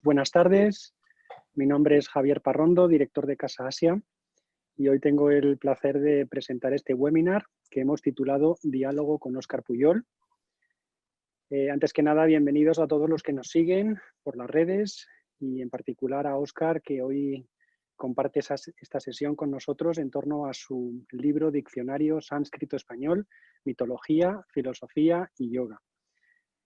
Buenas tardes, mi nombre es Javier Parrondo, director de Casa Asia, y hoy tengo el placer de presentar este webinar que hemos titulado Diálogo con Óscar Pujol. Antes que nada, bienvenidos a todos los que nos siguen por las redes y en particular a Óscar, que hoy comparte esta sesión con nosotros en torno a su libro Diccionario Sánscrito-Español, Mitología, Filosofía y Yoga.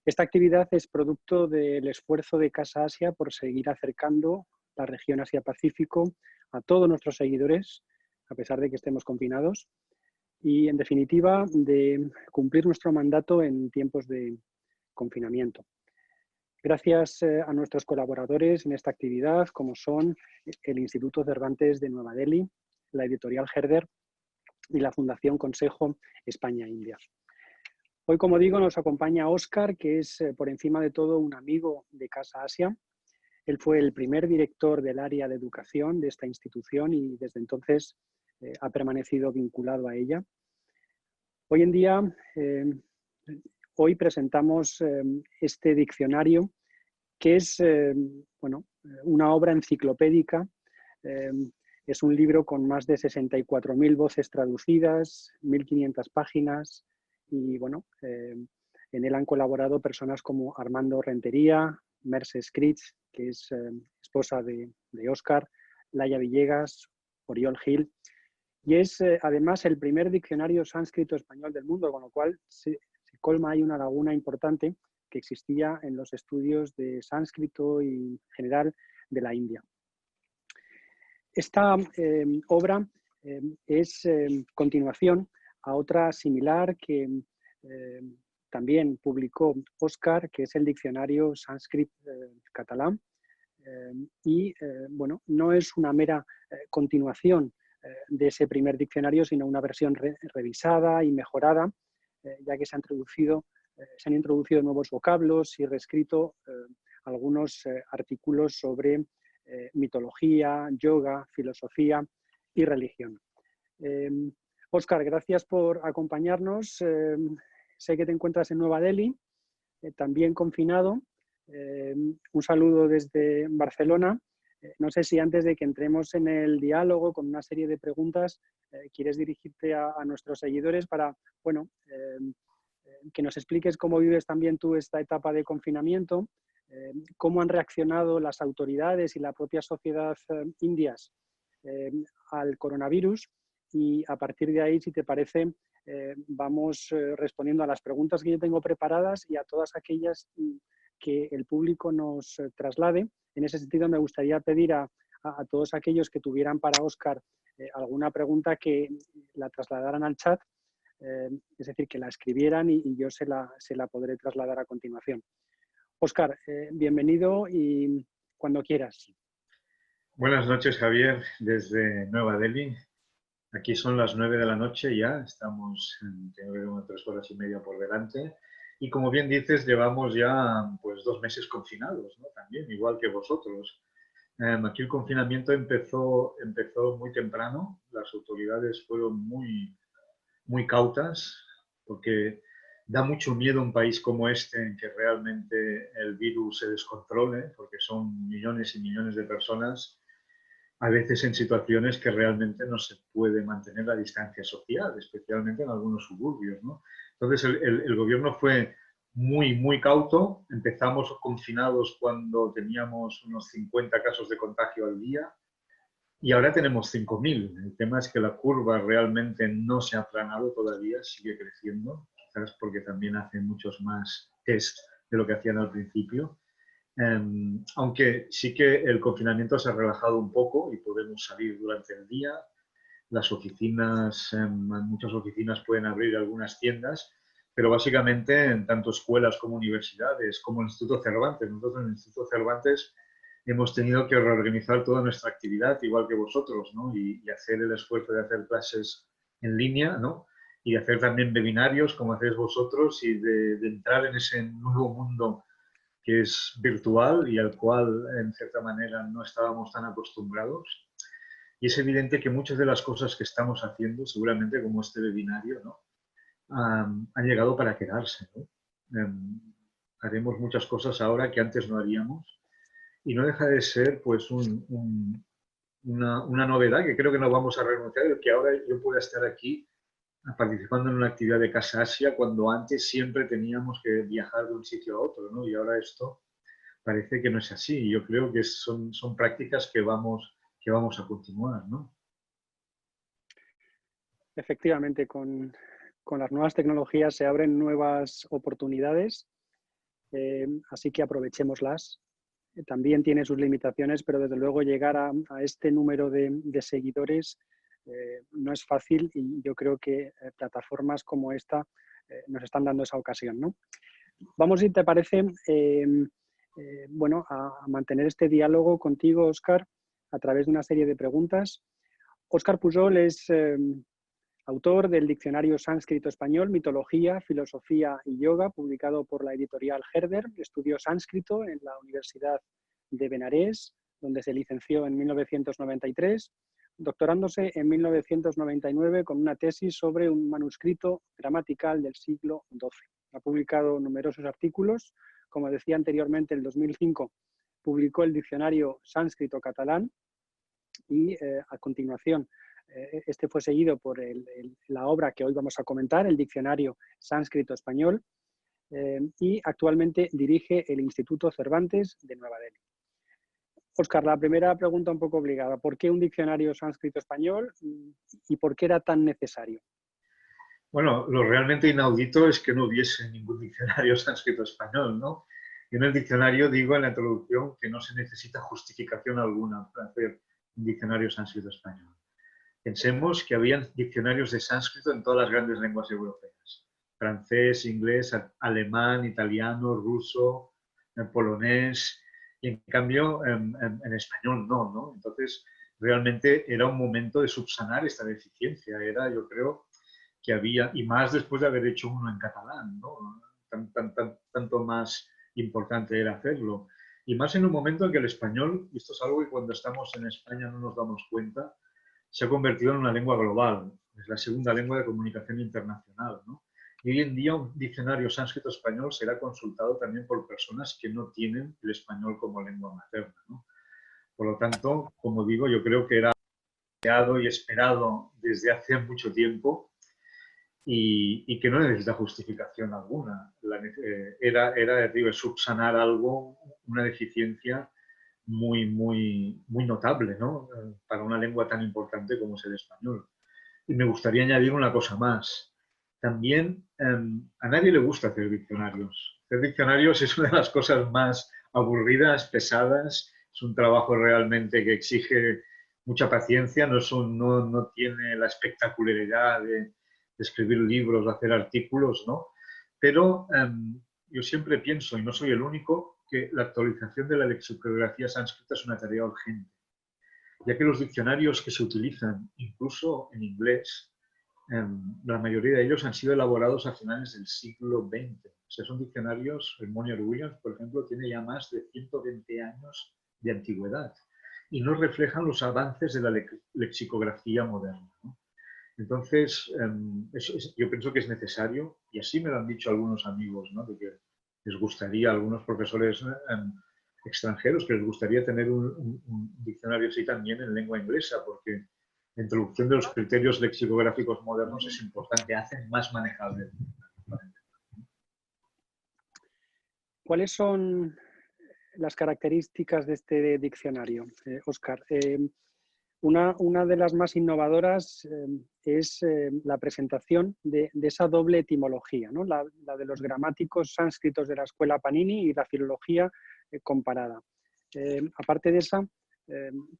Esta actividad es producto del esfuerzo de Casa Asia por seguir acercando la región Asia-Pacífico a todos nuestros seguidores, a pesar de que estemos confinados, y en definitiva de cumplir nuestro mandato en tiempos de confinamiento. Gracias a nuestros colaboradores en esta actividad, como son el Instituto Cervantes de Nueva Delhi, la editorial Herder y la Fundación Consejo España-India. Hoy, como digo, nos acompaña Óscar, que es por encima de todo un amigo de Casa Asia. Él fue el primer director del área de educación de esta institución y desde entonces ha permanecido vinculado a ella. Hoy en día, hoy presentamos este diccionario que es una obra enciclopédica. Es un libro con más de 64.000 voces traducidas, 1.500 páginas y en él han colaborado personas como Armando Rentería, Merce Scritch, que es esposa de Óscar, Laia Villegas, Oriol Gil, y es además el primer diccionario sánscrito español del mundo, con lo cual se colma ahí una laguna importante que existía en los estudios de sánscrito y en general de la India. Esta obra es continuación a otra similar que también publicó Óscar, que es el diccionario sánscrit-catalán. No es una mera continuación de ese primer diccionario, sino una versión revisada y mejorada, ya que se han introducido nuevos vocablos y reescrito algunos artículos sobre mitología, yoga, filosofía y religión. Óscar, gracias por acompañarnos. Sé que te encuentras en Nueva Delhi, también confinado. Un saludo desde Barcelona. No sé si antes de que entremos en el diálogo con una serie de preguntas, quieres dirigirte a nuestros seguidores para, que nos expliques cómo vives también tú esta etapa de confinamiento, cómo han reaccionado las autoridades y la propia sociedad indias al coronavirus y a partir de ahí, si te parece, vamos respondiendo a las preguntas que yo tengo preparadas y a todas aquellas que el público nos traslade. En ese sentido, me gustaría pedir a todos aquellos que tuvieran para Óscar alguna pregunta que la trasladaran al chat, es decir, que la escribieran y yo se la podré trasladar a continuación. Óscar, bienvenido y cuando quieras. Buenas noches, Javier, desde Nueva Delhi. Aquí son las 9 de la noche ya, estamos, tengo 3 horas y media por delante. Y como bien dices, llevamos ya pues 2 meses confinados, ¿no? También, igual que vosotros. Aquí el confinamiento empezó muy temprano, las autoridades fueron muy cautas, porque da mucho miedo un país como este en que realmente el virus se descontrole, porque son millones y millones de personas, a veces en situaciones que realmente no se puede mantener la distancia social, especialmente en algunos suburbios, ¿no? Entonces el gobierno fue muy cauto. Empezamos confinados cuando teníamos unos 50 casos de contagio al día y ahora tenemos 5.000. El tema es que la curva realmente no se ha aplanado todavía, sigue creciendo, quizás porque también hacen muchos más test de lo que hacían al principio. Aunque sí que el confinamiento se ha relajado un poco y podemos salir durante el día. Las oficinas, muchas oficinas pueden abrir algunas tiendas, pero básicamente en tanto escuelas como universidades, como el Instituto Cervantes. Nosotros en el Instituto Cervantes hemos tenido que reorganizar toda nuestra actividad, igual que vosotros, ¿no? Y hacer el esfuerzo de hacer clases en línea, ¿no? Y hacer también webinarios, como hacéis vosotros, y de entrar en ese nuevo mundo que es virtual y al cual, en cierta manera, no estábamos tan acostumbrados. Y es evidente que muchas de las cosas que estamos haciendo, seguramente como este webinario, ¿no? Han llegado para quedarse, ¿no? Haremos muchas cosas ahora que antes no haríamos. y no deja de ser pues una novedad que creo que no vamos a renunciar, que ahora yo pueda estar aquí participando en una actividad de Casa Asia cuando antes siempre teníamos que viajar de un sitio a otro, ¿no? Y ahora esto parece que no es así. Yo creo que son prácticas que vamos a continuar, ¿no? Efectivamente, con las nuevas tecnologías se abren nuevas oportunidades, así que aprovechémoslas. También tiene sus limitaciones, pero desde luego llegar a este número de seguidores no es fácil y yo creo que plataformas como esta nos están dando esa ocasión, ¿no? Vamos, si te parece, bueno, a mantener este diálogo contigo, Óscar, a través de una serie de preguntas. Óscar Pujol es autor del Diccionario Sánscrito-Español, Mitología, Filosofía y Yoga, publicado por la editorial Herder. Estudió sánscrito en la Universidad de Benarés, donde se licenció en 1993, doctorándose en 1999 con una tesis sobre un manuscrito gramatical del siglo XII. Ha publicado numerosos artículos. Como decía anteriormente, en 2005 publicó el Diccionario Sánscrito-Catalán y a continuación este fue seguido por la obra que hoy vamos a comentar, el Diccionario Sánscrito-Español, y actualmente dirige el Instituto Cervantes de Nueva Delhi. Óscar, la primera pregunta un poco obligada. ¿Por qué un diccionario sánscrito-español y por qué era tan necesario? Bueno, lo realmente inaudito es que no hubiese ningún diccionario sánscrito-español, ¿no? Y en el diccionario digo en la introducción que no se necesita justificación alguna para hacer un diccionario sánscrito-español. Pensemos que había diccionarios de sánscrito en todas las grandes lenguas europeas. Francés, inglés, alemán, italiano, ruso, polonés, y en cambio en español no, ¿no? Entonces, realmente era un momento de subsanar esta deficiencia. Era, yo creo, que había, y más después de haber hecho uno en catalán, ¿no? Tanto más importante era hacerlo. Y más en un momento en que el español, y esto es algo que cuando estamos en España no nos damos cuenta, se ha convertido en una lengua global, es la segunda lengua de comunicación internacional, ¿no? Y hoy en día un diccionario sánscrito-español será consultado también por personas que no tienen el español como lengua materna, ¿no? Por lo tanto, como digo, yo creo que era deseado y esperado desde hace mucho tiempo y que no necesita justificación alguna. Era digo, subsanar algo, una deficiencia muy notable, ¿no? Para una lengua tan importante como es el español. Y me gustaría añadir una cosa más. También a nadie le gusta hacer diccionarios. Hacer diccionarios es una de las cosas más aburridas, pesadas. Es un trabajo realmente que exige mucha paciencia, no tiene la espectacularidad de escribir libros, de hacer artículos, ¿no? Pero yo siempre pienso, y no soy el único, que la actualización de la lexicografía sánscrita es una tarea urgente, ya que los diccionarios que se utilizan, incluso en inglés, la mayoría de ellos han sido elaborados a finales del siglo XX. O sea, son diccionarios, el Monier-Williams, por ejemplo, tiene ya más de 120 años de antigüedad y no reflejan los avances de la lexicografía moderna, ¿no? Entonces, yo pienso que es necesario, y así me lo han dicho algunos amigos, ¿no? De que les gustaría, algunos profesores extranjeros, que les gustaría tener un diccionario así también en lengua inglesa, porque la introducción de los criterios lexicográficos modernos es importante, hacen más manejable. ¿Cuáles son las características de este diccionario, Óscar? Una de las más innovadoras es la presentación de esa doble etimología, ¿no? La de los gramáticos sánscritos de la escuela Panini y la filología comparada. Aparte de esa,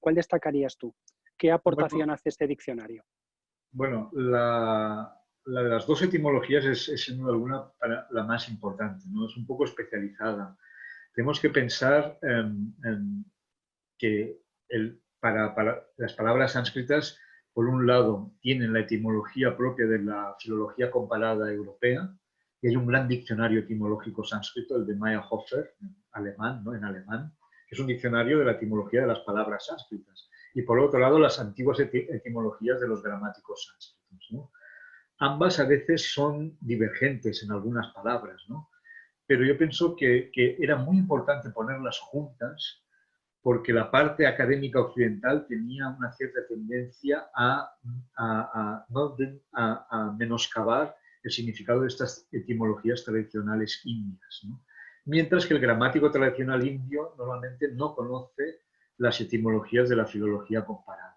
¿cuál destacarías tú? ¿Qué aportación hace este diccionario? Bueno, la de las dos etimologías es sin duda alguna la más importante, ¿no? Es un poco especializada. Tenemos que pensar que para las palabras sánscritas, por un lado, tienen la etimología propia de la filología comparada europea, y hay un gran diccionario etimológico sánscrito, el de Meyerhofer, alemán, ¿no? En alemán, que es un diccionario de la etimología de las palabras sánscritas. Y por otro lado, las antiguas etimologías de los gramáticos sánscritos, ¿no? Ambas a veces son divergentes en algunas palabras, ¿no? Pero yo pienso que era muy importante ponerlas juntas porque la parte académica occidental tenía una cierta tendencia a menoscabar el significado de estas etimologías tradicionales indias, ¿no? Mientras que el gramático tradicional indio normalmente no conoce las etimologías de la filología comparada.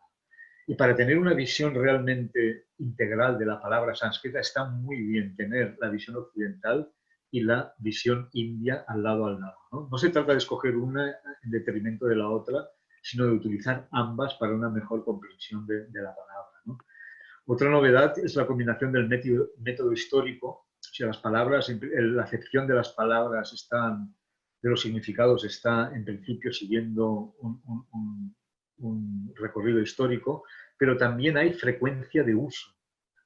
Y para tener una visión realmente integral de la palabra sánscrita está muy bien tener la visión occidental y la visión india al lado, ¿no? No se trata de escoger una en detrimento de la otra, sino de utilizar ambas para una mejor comprensión de la palabra, ¿no? Otra novedad es la combinación del método histórico. O sea, las palabras, la acepción de las palabras de los significados está en principio siguiendo un recorrido histórico, pero también hay frecuencia de uso.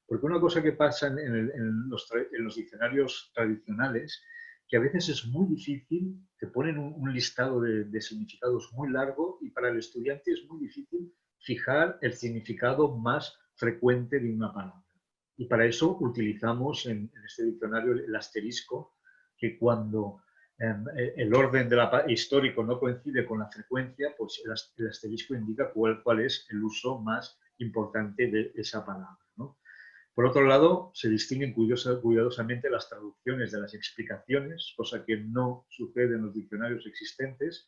Porque una cosa que pasa en los diccionarios tradicionales, que a veces es muy difícil, te ponen un listado de significados muy largo y para el estudiante es muy difícil fijar el significado más frecuente de una palabra. Y para eso utilizamos en este diccionario el asterisco, que cuando el orden histórico no coincide con la frecuencia, pues el asterisco indica cuál es el uso más importante de esa palabra, ¿no? Por otro lado, se distinguen cuidadosamente las traducciones de las explicaciones, cosa que no sucede en los diccionarios existentes,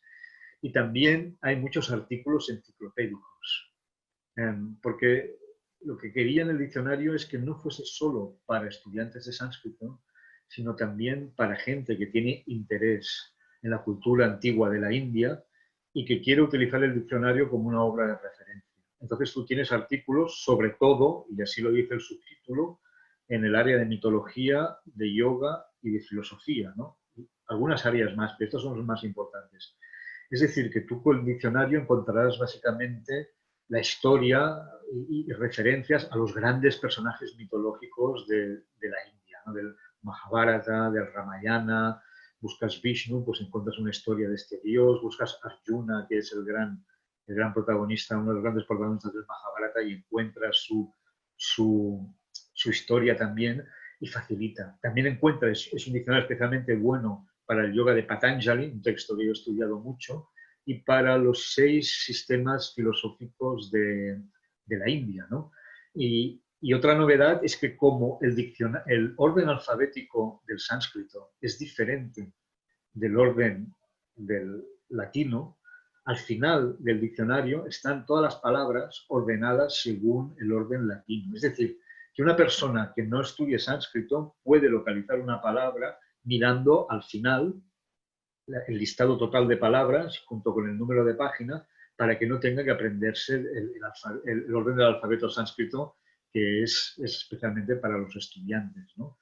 y también hay muchos artículos enciclopédicos, porque lo que quería en el diccionario es que no fuese solo para estudiantes de sánscrito, sino también para gente que tiene interés en la cultura antigua de la India y que quiere utilizar el diccionario como una obra de referencia. Entonces tú tienes artículos sobre todo, y así lo dice el subtítulo, en el área de mitología, de yoga y de filosofía, ¿no? Algunas áreas más, pero estos son los más importantes. Es decir, que tú con el diccionario encontrarás básicamente la historia y referencias a los grandes personajes mitológicos de la India, ¿no? Del Mahabharata, del Ramayana. Buscas Vishnu, pues encuentras una historia de este dios. Buscas Arjuna, que es el gran protagonista, uno de los grandes protagonistas del Mahabharata, y encuentras su historia también, y facilita. También encuentras, es un diccionario especialmente bueno para el yoga de Patanjali, un texto que yo he estudiado mucho, y para los 6 sistemas filosóficos de la India, ¿no? Y otra novedad es que como el orden alfabético del sánscrito es diferente del orden del latino, al final del diccionario están todas las palabras ordenadas según el orden latino. Es decir, que una persona que no estudie sánscrito puede localizar una palabra mirando al final el listado total de palabras junto con el número de página para que no tenga que aprenderse el orden del alfabeto sánscrito, que es especialmente para los estudiantes, ¿no?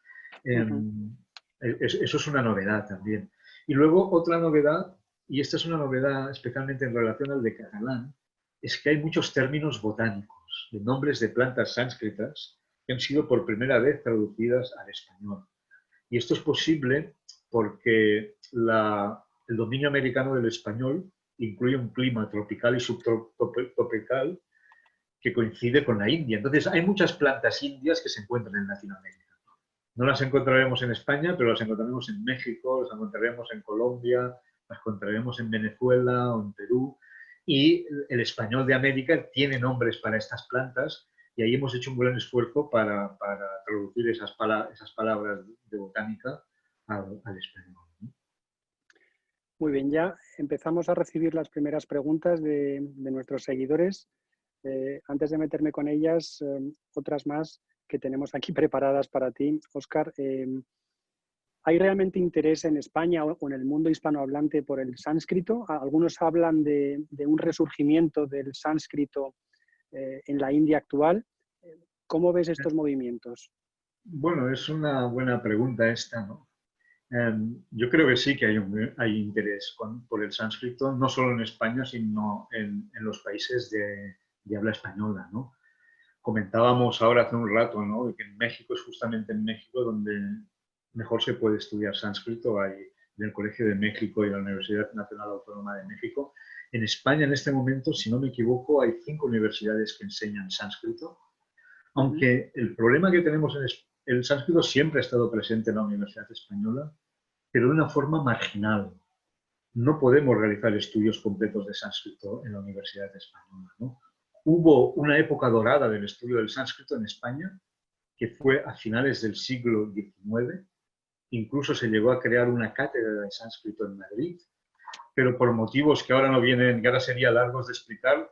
Eso es una novedad también. Y luego otra novedad, y esta es una novedad especialmente en relación al de catalán, es que hay muchos términos botánicos, de nombres de plantas sánscritas, que han sido por primera vez traducidas al español. Y esto es posible porque el dominio americano del español incluye un clima tropical y subtropical que coincide con la India. Entonces, hay muchas plantas indias que se encuentran en Latinoamérica. No las encontraremos en España, pero las encontraremos en México, las encontraremos en Colombia, las encontraremos en Venezuela o en Perú. Y el español de América tiene nombres para estas plantas y ahí hemos hecho un gran esfuerzo para traducir esas palabras de botánica al español. Muy bien, ya empezamos a recibir las primeras preguntas de nuestros seguidores. Antes de meterme con ellas, otras más que tenemos aquí preparadas para ti, Óscar. ¿Hay realmente interés en España o en el mundo hispanohablante por el sánscrito? Algunos hablan de un resurgimiento del sánscrito en la India actual. ¿Cómo ves estos movimientos? Bueno, es una buena pregunta esta, ¿no? Yo creo que sí que hay interés por el sánscrito, no solo en España, sino en los países de habla española, ¿no? Comentábamos ahora hace un rato, ¿no?, que en México es justamente en México donde mejor se puede estudiar sánscrito. Hay en el Colegio de México y la Universidad Nacional Autónoma de México. En España, en este momento, si no me equivoco, hay 5 universidades que enseñan sánscrito, aunque el problema que tenemos el sánscrito siempre ha estado presente en la Universidad Española, pero de una forma marginal. no podemos realizar estudios completos de sánscrito en la Universidad Española, ¿no? Hubo una época dorada del estudio del sánscrito en España, que fue a finales del siglo XIX. Incluso se llegó a crear una cátedra de sánscrito en Madrid, pero por motivos que ahora no vienen, que ahora sería largos de explicar,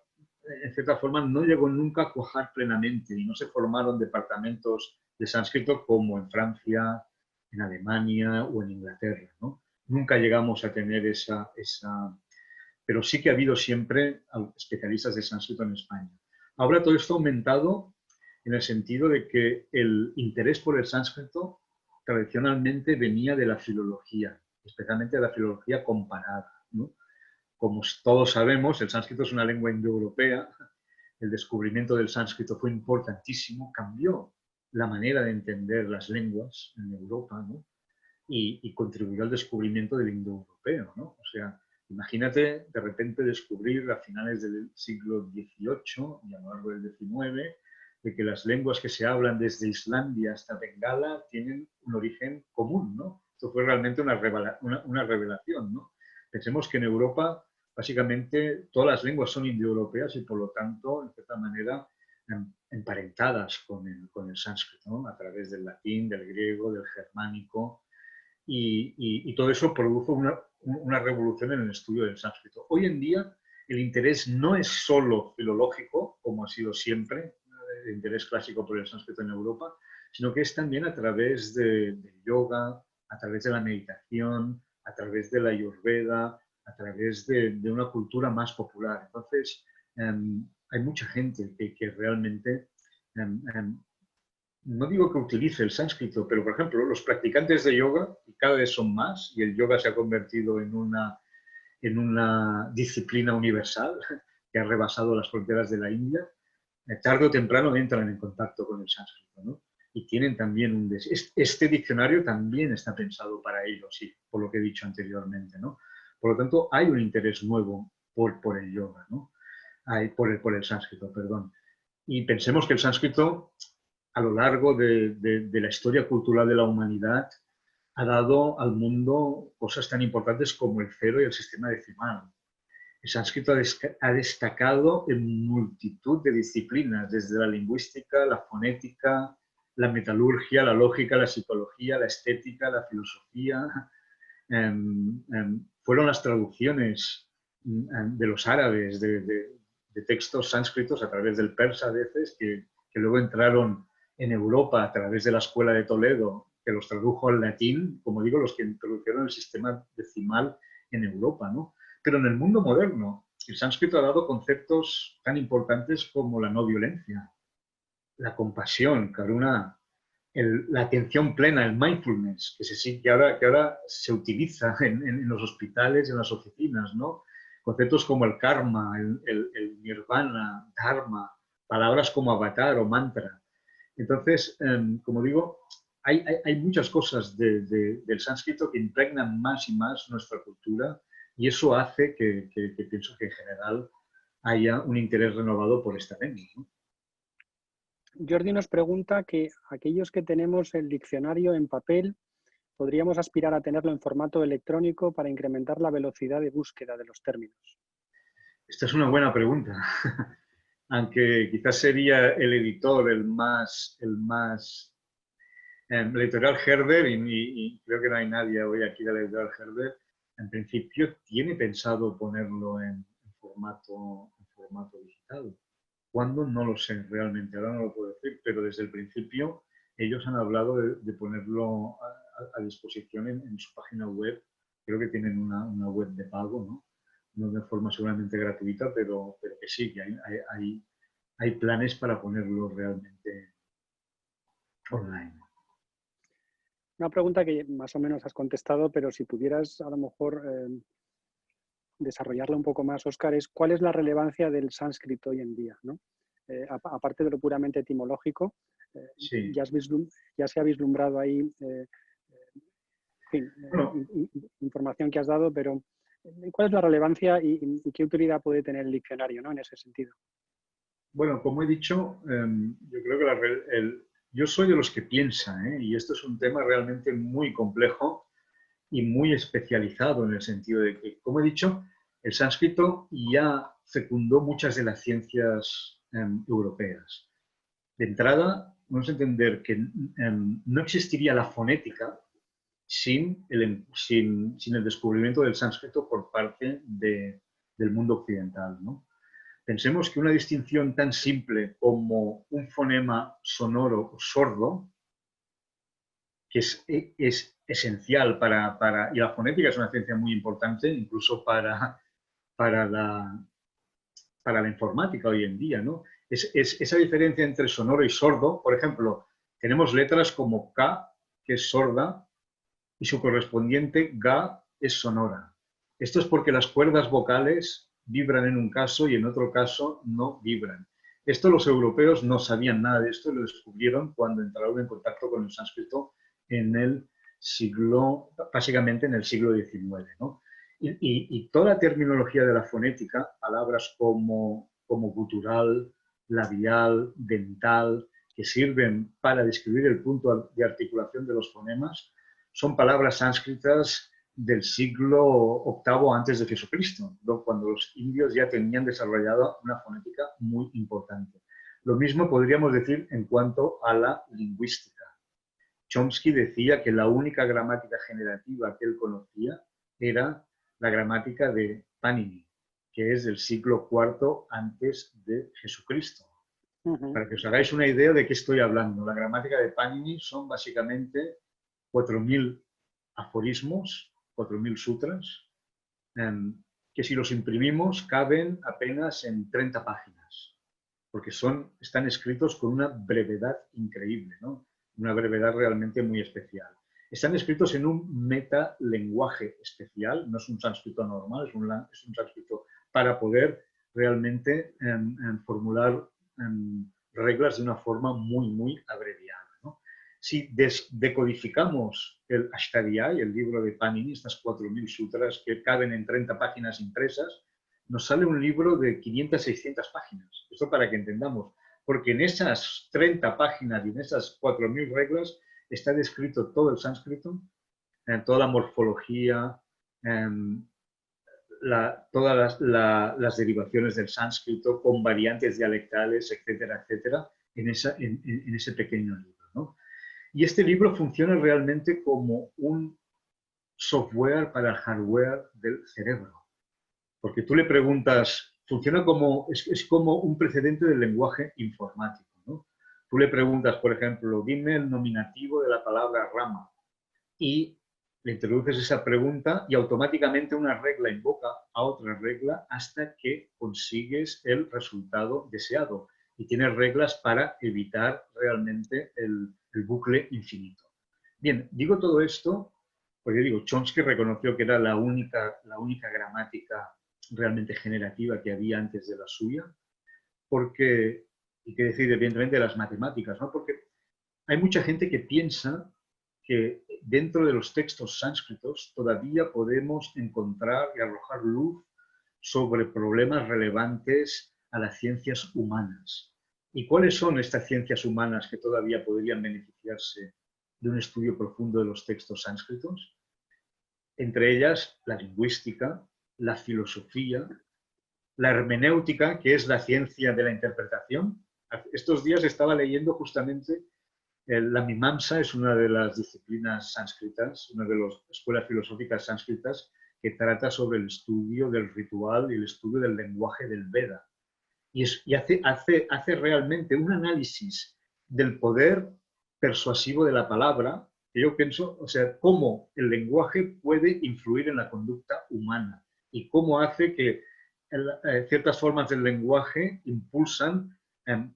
en cierta forma no llegó nunca a cuajar plenamente y no se formaron departamentos de sánscrito como en Francia, en Alemania o en Inglaterra, ¿no? Nunca llegamos a tener pero sí que ha habido siempre especialistas de sánscrito en España. Ahora todo esto ha aumentado en el sentido de que el interés por el sánscrito tradicionalmente venía de la filología, especialmente de la filología comparada, ¿no? Como todos sabemos, el sánscrito es una lengua indoeuropea. El descubrimiento del sánscrito fue importantísimo, cambió la manera de entender las lenguas en Europa, ¿no? Y contribuyó al descubrimiento del indoeuropeo, ¿no? O sea, imagínate de repente descubrir a finales del siglo XVIII y a lo largo del XIX de que las lenguas que se hablan desde Islandia hasta Bengala tienen un origen común, ¿no? Esto fue realmente una revelación, ¿no? Pensemos que en Europa básicamente todas las lenguas son indoeuropeas y por lo tanto, en cierta manera, emparentadas con el sánscrito, ¿no? A través del latín, del griego, del germánico, y todo eso produjo una revolución en el estudio del sánscrito. Hoy en día el interés no es solo filológico, como ha sido siempre, el interés clásico por el sánscrito en Europa, sino que es también a través del yoga, a través de la meditación, a través de la ayurveda, a través de una cultura más popular. Entonces, hay mucha gente que realmente no digo que utilice el sánscrito, pero por ejemplo, los practicantes de yoga, y cada vez son más, y el yoga se ha convertido en una disciplina universal que ha rebasado las fronteras de la India, tarde o temprano entran en contacto con el sánscrito, ¿no? Y tienen también este diccionario también está pensado para ellos, sí, por lo que he dicho anteriormente, ¿no? Por lo tanto, hay un interés nuevo por el yoga, ¿no? Por el sánscrito, perdón. Y pensemos que el sánscrito, a lo largo de la historia cultural de la humanidad, ha dado al mundo cosas tan importantes como el cero y el sistema decimal. El sánscrito ha destacado en multitud de disciplinas, desde la lingüística, la fonética, la metalurgia, la lógica, la psicología, la estética, la filosofía. Fueron las traducciones de los árabes de textos sánscritos a través del persa a veces, que luego entraron en Europa a través de la Escuela de Toledo, que los tradujo al latín, como digo, los que introdujeron el sistema decimal en Europa, ¿no? Pero en el mundo moderno, el sánscrito ha dado conceptos tan importantes como la no violencia, la compasión, karuna, la atención plena, el mindfulness, que ahora se utiliza en los hospitales y en las oficinas, ¿no? Conceptos como el karma, el nirvana, dharma, palabras como avatar o mantra. Entonces, como digo, hay muchas cosas del sánscrito que impregnan más y más nuestra cultura y eso hace que pienso que en general haya un interés renovado por esta lengua, ¿no? Jordi nos pregunta que aquellos que tenemos el diccionario en papel, ¿podríamos aspirar a tenerlo en formato electrónico para incrementar la velocidad de búsqueda de los términos? Esta es una buena pregunta. Aunque quizás sería el editor la editorial Herder, y creo que no hay nadie hoy aquí de la editorial Herder, en principio tiene pensado ponerlo en formato digital. ¿Cuándo? No lo sé realmente, ahora no lo puedo decir, pero desde el principio ellos han hablado de ponerlo a disposición en su página web. Creo que tienen una web de pago, ¿no? No de forma seguramente gratuita, pero que sí, que hay planes para ponerlo realmente online. Una pregunta que más o menos has contestado, pero si pudieras a lo mejor desarrollarla un poco más, Óscar, es ¿cuál es la relevancia del sánscrito hoy en día, ¿no? Aparte de lo puramente etimológico, Sí. ya se ha vislumbrado ahí en fin, Bueno, información que has dado, pero ¿cuál es la relevancia y qué utilidad puede tener el diccionario, ¿no? En ese sentido? bueno, como he dicho, yo creo que yo soy de los que piensan, y esto es un tema realmente muy complejo, y muy especializado en el sentido de que, como he dicho, el sánscrito ya fecundó muchas de las ciencias europeas. De entrada, vamos a entender que no existiría la fonética sin el descubrimiento del sánscrito por parte del mundo occidental, ¿no? Pensemos que una distinción tan simple como un fonema sonoro o sordo, que es esencial y la fonética es una ciencia muy importante incluso para la, para la informática hoy en día, ¿no? Esa diferencia entre sonoro y sordo, por ejemplo, tenemos letras como K, que es sorda, y su correspondiente Ga es sonora. Esto es porque las cuerdas vocales vibran en un caso y en otro caso no vibran. Esto los europeos no sabían nada de esto y lo descubrieron cuando entraron en contacto con el sánscrito en el siglo, básicamente en el siglo XIX, ¿no? Y toda la terminología de la fonética, palabras como gutural, labial, dental, que sirven para describir el punto de articulación de los fonemas, son palabras sánscritas del siglo VIII antes de Jesucristo, cuando los indios ya tenían desarrollado una fonética muy importante. Lo mismo podríamos decir en cuanto a la lingüística. Chomsky decía que la única gramática generativa que él conocía era la gramática de Panini, que es del siglo IV antes de Jesucristo. Para que os hagáis una idea de qué estoy hablando, la gramática de Panini son básicamente 4.000 aforismos, 4.000 sutras, que si los imprimimos caben apenas en 30 páginas, porque están escritos con una brevedad increíble, ¿no? Una brevedad realmente muy especial. Están escritos en un metalenguaje especial, no es un sánscrito normal, es un sánscrito para poder realmente formular reglas de una forma muy, muy abreviada, ¿no? Si decodificamos el Ashtadhyayi, el libro de Panini, estas 4.000 sutras que caben en 30 páginas impresas, nos sale un libro de 500, 600 páginas. Esto para que entendamos, porque en esas 30 páginas y en esas 4.000 reglas está descrito todo el sánscrito, toda la morfología, todas las derivaciones del sánscrito con variantes dialectales, etcétera, etcétera, en ese pequeño libro, ¿no? Y este libro funciona realmente como un software para el hardware del cerebro. Porque tú le preguntas, funciona es como un precedente del lenguaje informático, ¿no? Tú le preguntas, por ejemplo, dime el nominativo de la palabra rama y le introduces esa pregunta y automáticamente una regla invoca a otra regla hasta que consigues el resultado deseado. Y tienes reglas para evitar realmente el bucle infinito. Bien, digo todo esto porque digo, Chomsky reconoció que era la única gramática realmente generativa que había antes de la suya, porque, y que decir evidentemente de las matemáticas, ¿no? Porque hay mucha gente que piensa que dentro de los textos sánscritos todavía podemos encontrar y arrojar luz sobre problemas relevantes a las ciencias humanas. ¿Y cuáles son estas ciencias humanas que todavía podrían beneficiarse de un estudio profundo de los textos sánscritos? Entre ellas, la lingüística, la filosofía, la hermenéutica, que es la ciencia de la interpretación. Estos días estaba leyendo justamente la Mimamsa, es una de las disciplinas sánscritas, una de las escuelas filosóficas sánscritas que trata sobre el estudio del ritual y el estudio del lenguaje del Veda. Y hace realmente un análisis del poder persuasivo de la palabra, que yo pienso, o sea, cómo el lenguaje puede influir en la conducta humana y cómo hace que ciertas formas del lenguaje impulsan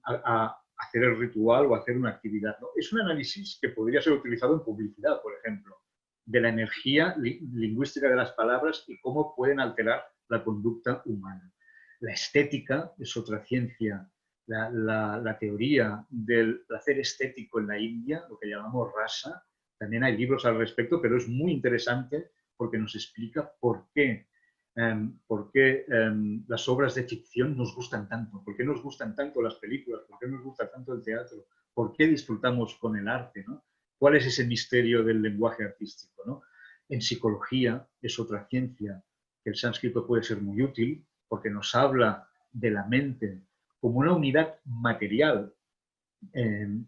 a hacer el ritual o hacer una actividad, ¿no? Es un análisis que podría ser utilizado en publicidad, por ejemplo, de la energía lingüística de las palabras y cómo pueden alterar la conducta humana. La estética es otra ciencia. La teoría del placer estético en la India, lo que llamamos rasa, también hay libros al respecto, pero es muy interesante porque nos explica por qué las obras de ficción nos gustan tanto, por qué nos gustan tanto las películas, por qué nos gusta tanto el teatro, por qué disfrutamos con el arte, ¿no? ¿Cuál es ese misterio del lenguaje artístico, ¿no? En psicología es otra ciencia que el sánscrito puede ser muy útil porque nos habla de la mente como una unidad material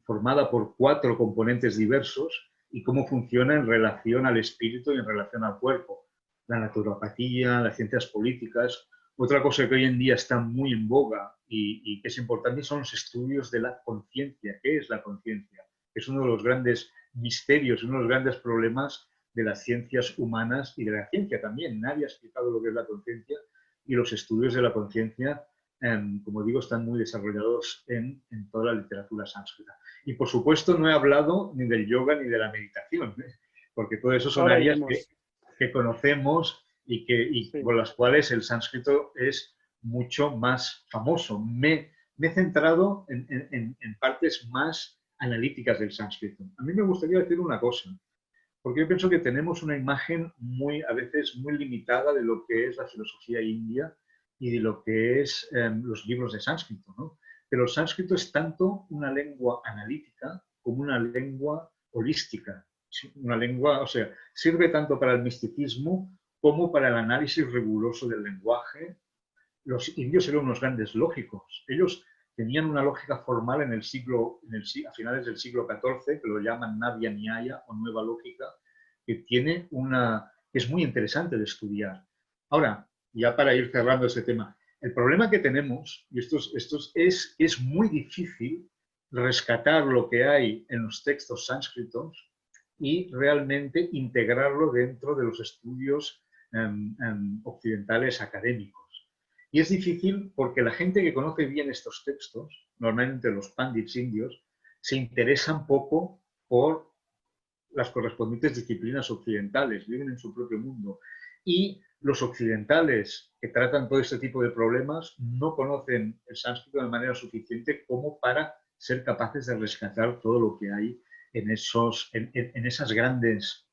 formada por 4 componentes diversos y cómo funciona en relación al espíritu y en relación al cuerpo. La naturopatía, las ciencias políticas. Otra cosa que hoy en día está muy en boga y que es importante son los estudios de la conciencia. ¿Qué es la conciencia? Es uno de los grandes misterios, uno de los grandes problemas de las ciencias humanas y de la ciencia también. Nadie ha explicado lo que es la conciencia y los estudios de la conciencia, como digo, están muy desarrollados en toda la literatura sánscrita. Y por supuesto no he hablado ni del yoga ni de la meditación, porque todo eso son Ahora áreas iremos. que conocemos y Sí. por las cuales el sánscrito es mucho más famoso. Me he centrado en partes más analíticas del sánscrito. A mí me gustaría decir una cosa, porque yo pienso que tenemos una imagen a veces muy limitada de lo que es la filosofía india y de lo que es los libros de sánscrito, ¿no? Pero el sánscrito es tanto una lengua analítica como una lengua holística. Una lengua, o sea, sirve tanto para el misticismo como para el análisis riguroso del lenguaje. Los indios eran unos grandes lógicos. Ellos tenían una lógica formal a finales del siglo XIV, que lo llaman Navya Nyaya o Nueva Lógica, que es muy interesante de estudiar. Ahora, ya para ir cerrando ese tema, el problema que tenemos, y es que es muy difícil rescatar lo que hay en los textos sánscritos y realmente integrarlo dentro de los estudios occidentales académicos. Y es difícil porque la gente que conoce bien estos textos, normalmente los pandits indios, se interesan poco por las correspondientes disciplinas occidentales, viven en su propio mundo. Y los occidentales que tratan todo este tipo de problemas no conocen el sánscrito de manera suficiente como para ser capaces de rescatar todo lo que hay en esos grandes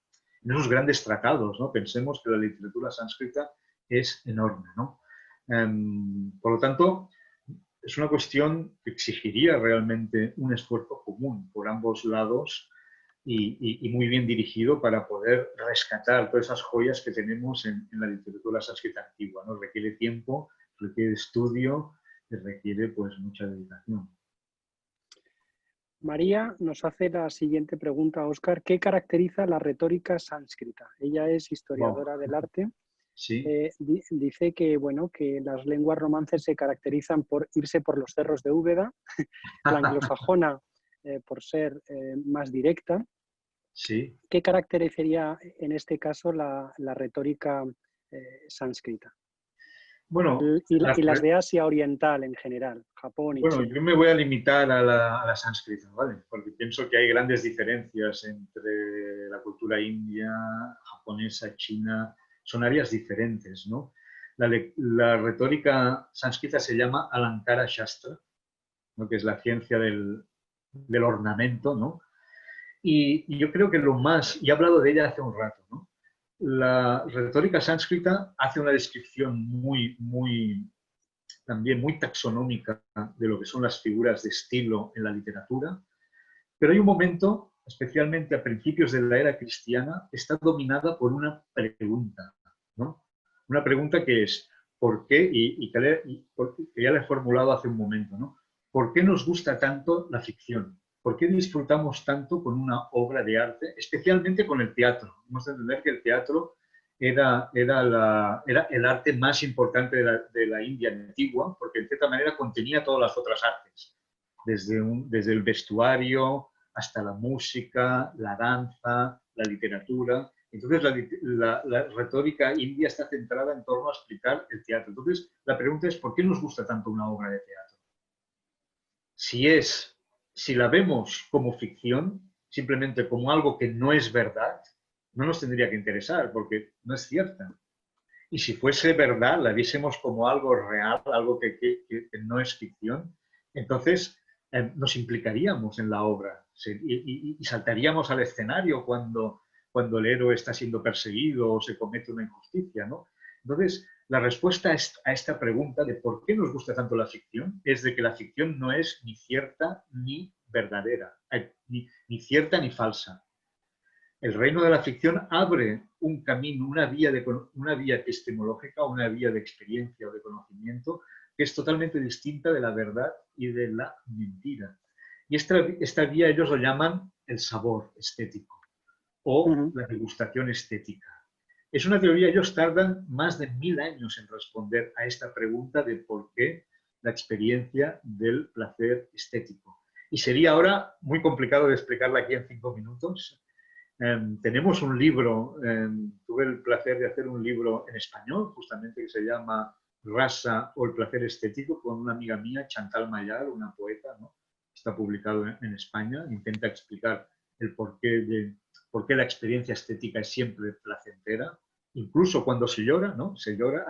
tratados, ¿no? Pensemos que la literatura sánscrita es enorme, ¿no? Por lo tanto, es una cuestión que exigiría realmente un esfuerzo común por ambos lados y muy bien dirigido para poder rescatar todas esas joyas que tenemos en la literatura sánscrita antigua, ¿no? Requiere tiempo, requiere estudio y requiere pues mucha dedicación. María nos hace la siguiente pregunta, Óscar. ¿Qué caracteriza la retórica sánscrita? Ella es Wow. historiadora del arte. Sí. Dice que, bueno, que las lenguas romances se caracterizan por irse por los cerros de Úbeda, la anglosajona por ser más directa. Sí. ¿Qué caracterizaría en este caso la retórica sánscrita? Bueno, Y las de Asia Oriental en general, Japón y China. yo me voy a limitar a la sánscrita, ¿vale? Porque pienso que hay grandes diferencias entre la cultura india, japonesa, china, son áreas diferentes, ¿no? La retórica sánscrita se llama Alankara Shastra, ¿no? Que es la ciencia del ornamento, ¿no? Y yo creo que y he hablado de ella hace un rato, ¿no? La retórica sánscrita hace una descripción también muy taxonómica de lo que son las figuras de estilo en la literatura, pero hay un momento, especialmente a principios de la era cristiana, está dominada por una pregunta, ¿no? Una pregunta que es, ¿por qué? Que ya la he formulado hace un momento, ¿no? ¿Por qué nos gusta tanto la ficción? ¿Por qué disfrutamos tanto con una obra de arte, especialmente con el teatro? Hemos de entender que el teatro era el arte más importante de la India antigua, porque en cierta manera contenía todas las otras artes, desde el vestuario hasta la música, la danza, la literatura. Entonces, la retórica india está centrada en torno a explicar el teatro. Entonces, la pregunta es, ¿por qué nos gusta tanto una obra de teatro? Si la vemos como ficción, simplemente como algo que no es verdad, no nos tendría que interesar porque no es cierta. Y si fuese verdad, la viésemos como algo real, algo que no es ficción, entonces nos implicaríamos en la obra y saltaríamos al escenario cuando el héroe está siendo perseguido o se comete una injusticia, ¿no? Entonces, la respuesta a esta pregunta de por qué nos gusta tanto la ficción es de que la ficción no es ni cierta ni verdadera, ni cierta ni falsa. El reino de la ficción abre un camino, una vía epistemológica, una vía de experiencia o de conocimiento que es totalmente distinta de la verdad y de la mentira. Y esta vía ellos lo llaman el sabor estético o la degustación estética. Es una teoría, ellos tardan más de 1000 años en responder a esta pregunta de por qué la experiencia del placer estético. Y sería ahora muy complicado de explicarla aquí en 5 minutos. Tenemos un libro, tuve el placer de hacer un libro en español, justamente, que se llama Rasa o el placer estético, con una amiga mía, Chantal Mayal, una poeta, ¿no? Está publicado en España, intenta explicar el por qué la experiencia estética es siempre placentera, incluso cuando se llora, ¿no? Se llora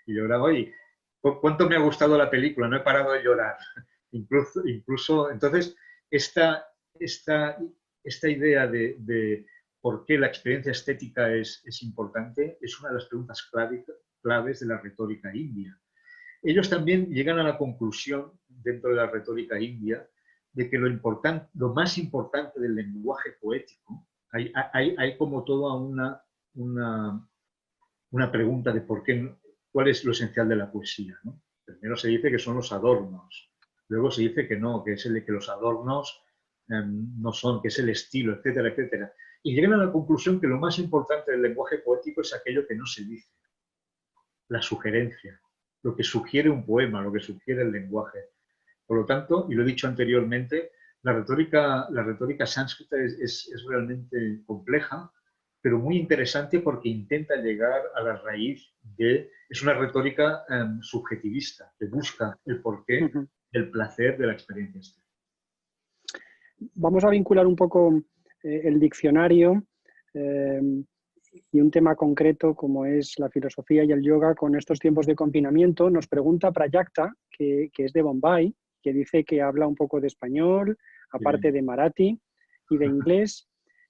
y lloraba y ¿cuánto me ha gustado la película? No he parado de llorar. Incluso entonces, esta idea de por qué la experiencia estética es importante es una de las preguntas claves de la retórica india. Ellos también llegan a la conclusión, dentro de la retórica india, de que lo más importante del lenguaje poético, hay como toda una pregunta de cuál es lo esencial de la poesía, ¿no? Primero se dice que son los adornos, luego se dice que no, que es que los adornos no son, que es el estilo, etcétera, etcétera. Y llegan a la conclusión que lo más importante del lenguaje poético es aquello que no se dice, la sugerencia, lo que sugiere un poema, lo que sugiere el lenguaje. Por lo tanto, y lo he dicho anteriormente, la retórica sánscrita es realmente compleja, pero muy interesante porque intenta llegar a la raíz es una retórica subjetivista, que busca el porqué del placer de la experiencia estética. Vamos a vincular un poco el diccionario y un tema concreto como es la filosofía y el yoga con estos tiempos de confinamiento. Nos pregunta Prajakta, que es de Bombay, que dice que habla un poco de español, aparte de marathi y de inglés.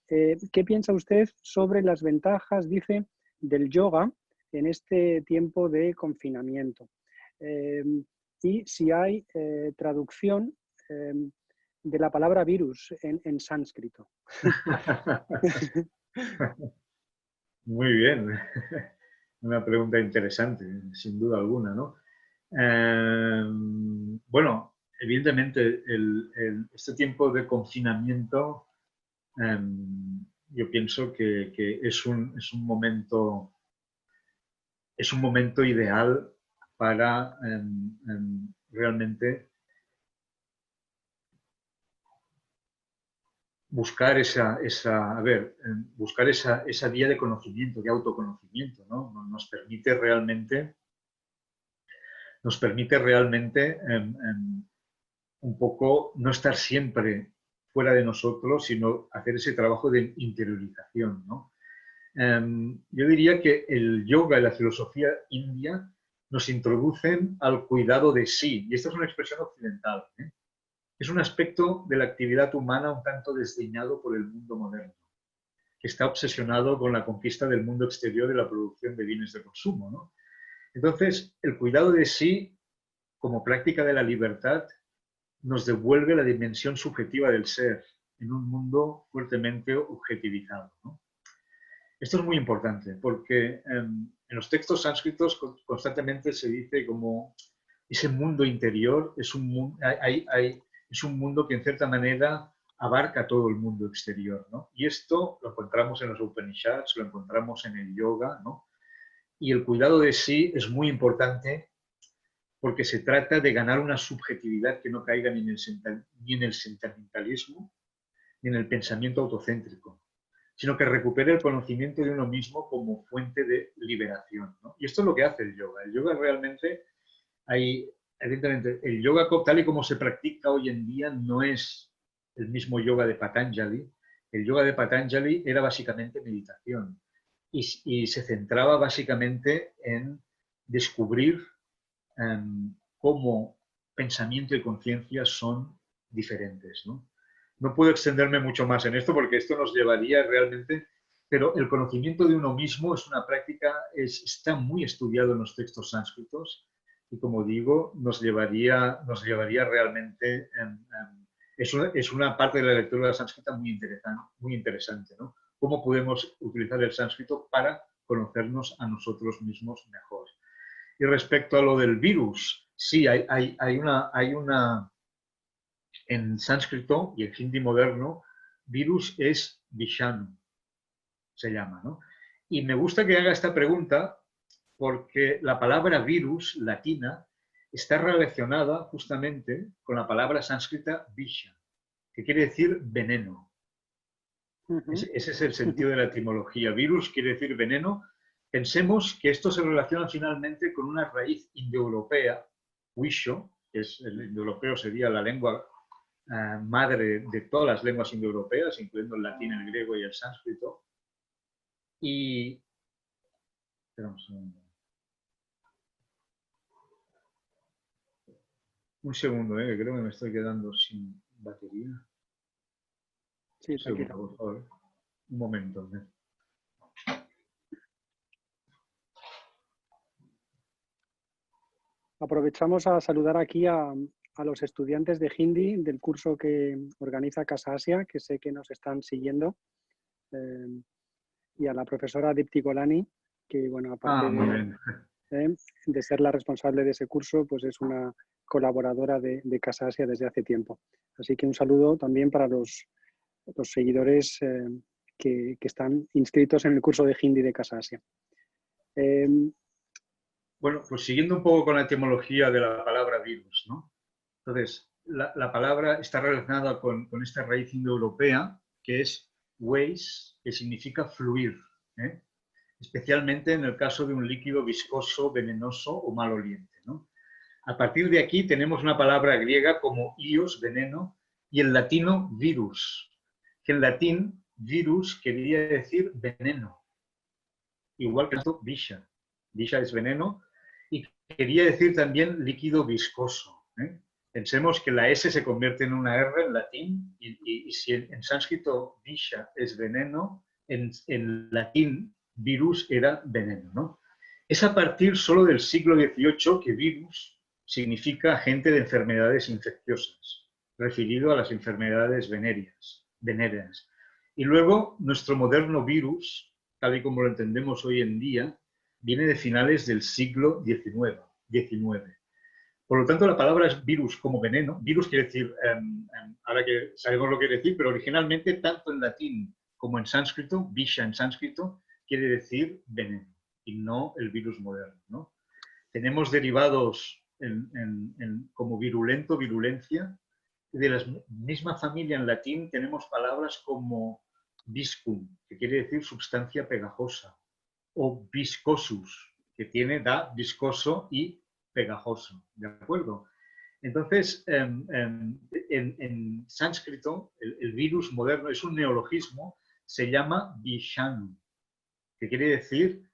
¿Qué piensa usted sobre las ventajas, dice, del yoga en este tiempo de confinamiento? Y si hay traducción de la palabra virus en sánscrito. Muy bien. Una pregunta interesante, sin duda alguna, ¿no? Bueno, evidentemente este tiempo de confinamiento yo pienso que es un momento ideal para realmente buscar esa vía de conocimiento, de autoconocimiento, ¿no? Nos permite realmente un poco no estar siempre fuera de nosotros, sino hacer ese trabajo de interiorización, ¿no? Yo diría que el yoga y la filosofía india nos introducen al cuidado de sí, y esta es una expresión occidental, ¿eh? Es un aspecto de la actividad humana un tanto desdeñado por el mundo moderno, que está obsesionado con la conquista del mundo exterior y la producción de bienes de consumo, ¿no? Entonces, el cuidado de sí, como práctica de la libertad, nos devuelve la dimensión subjetiva del ser en un mundo fuertemente objetivizado, ¿no? Esto es muy importante porque en los textos sánscritos constantemente se dice como ese mundo interior es un mundo que en cierta manera abarca todo el mundo exterior, ¿no? Y esto lo encontramos en los Upanishads, lo encontramos en el yoga, ¿no? Y el cuidado de sí es muy importante porque se trata de ganar una subjetividad que no caiga ni en el sentimentalismo ni en el pensamiento autocéntrico, sino que recupere el conocimiento de uno mismo como fuente de liberación, ¿no? Y esto es lo que hace el yoga. El yoga realmente, evidentemente, el yoga tal y como se practica hoy en día no es el mismo yoga de Patanjali. El yoga de Patanjali era básicamente meditación y se centraba básicamente en descubrir cómo pensamiento y conciencia son diferentes, ¿no? No puedo extenderme mucho más en esto porque esto nos llevaría realmente, pero el conocimiento de uno mismo es una práctica, está muy estudiado en los textos sánscritos y como digo, nos llevaría realmente, es una parte de la lectura sánscrita muy interesante, ¿no? cómo podemos utilizar el sánscrito para conocernos a nosotros mismos mejor. Y respecto a lo del virus, sí, hay una en sánscrito y en hindi moderno, virus es vishanu, se llama, ¿no? Y me gusta que haga esta pregunta porque la palabra virus latina está relacionada justamente con la palabra sánscrita visha, que quiere decir veneno. Ese es el sentido de la etimología. Virus quiere decir veneno. Pensemos que esto se relaciona finalmente con una raíz indoeuropea, wisho, que es el indoeuropeo sería la lengua madre de todas las lenguas indoeuropeas, incluyendo el latín, el griego y el sánscrito. Y... Espera un segundo. Un segundo, que creo que me estoy quedando sin batería. Sí, tranquilo. Segundo, por favor. Un momento. Aprovechamos a saludar aquí a los estudiantes de hindi del curso que organiza Casa Asia, que sé que nos están siguiendo, y a la profesora Dipti Golani, que, bueno, aparte de ser la responsable de ese curso, pues es una colaboradora de Casa Asia desde hace tiempo. Así que un saludo también para los seguidores que están inscritos en el curso de hindi de Casa Asia. Bueno, pues siguiendo un poco con la etimología de la palabra virus, ¿no? Entonces, la palabra está relacionada con esta raíz indoeuropea, que es weis, que significa fluir, ¿eh? Especialmente en el caso de un líquido viscoso, venenoso o maloliente, ¿no? A partir de aquí tenemos una palabra griega como ios, veneno, y el latino virus, que en latín virus quería decir veneno, igual que esto visha. Visha es veneno y quería decir también líquido viscoso, ¿eh? Pensemos que la S se convierte en una R en latín y si en sánscrito visha es veneno, en latín virus era veneno, ¿no? Es a partir solo del siglo XVIII que virus significa agente de enfermedades infecciosas, referido a las enfermedades venéreas. Y luego nuestro moderno virus, tal y como lo entendemos hoy en día, viene de finales del siglo XIX. Por lo tanto, la palabra es virus como veneno. Virus quiere decir, ahora que sabemos lo que quiere decir, pero originalmente, tanto en latín como en sánscrito, visha en sánscrito, quiere decir veneno y no el virus moderno, ¿no? Tenemos derivados como virulento, virulencia. De la misma familia en latín tenemos palabras como viscum, que quiere decir sustancia pegajosa, o viscosus, que da viscoso y pegajoso, ¿de acuerdo? Entonces, en sánscrito, el virus moderno es un neologismo, se llama vishanu, que quiere decir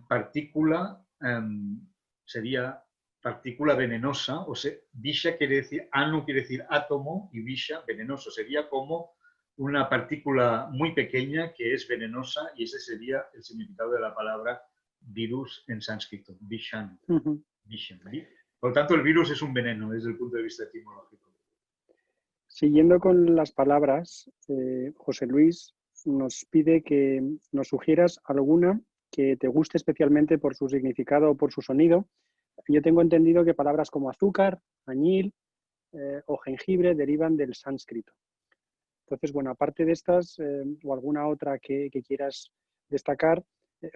partícula, sería partícula venenosa, o sea, visha quiere decir, anu quiere decir átomo y visha venenoso, sería como una partícula muy pequeña que es venenosa y ese sería el significado de la palabra virus en sánscrito, vishanu. Por lo tanto, el virus es un veneno desde el punto de vista etimológico. Siguiendo con las palabras, José Luis nos pide que nos sugieras alguna que te guste especialmente por su significado o por su sonido. Yo tengo entendido que palabras como azúcar, añil o jengibre derivan del sánscrito. Entonces, bueno, aparte de estas o alguna otra que quieras destacar,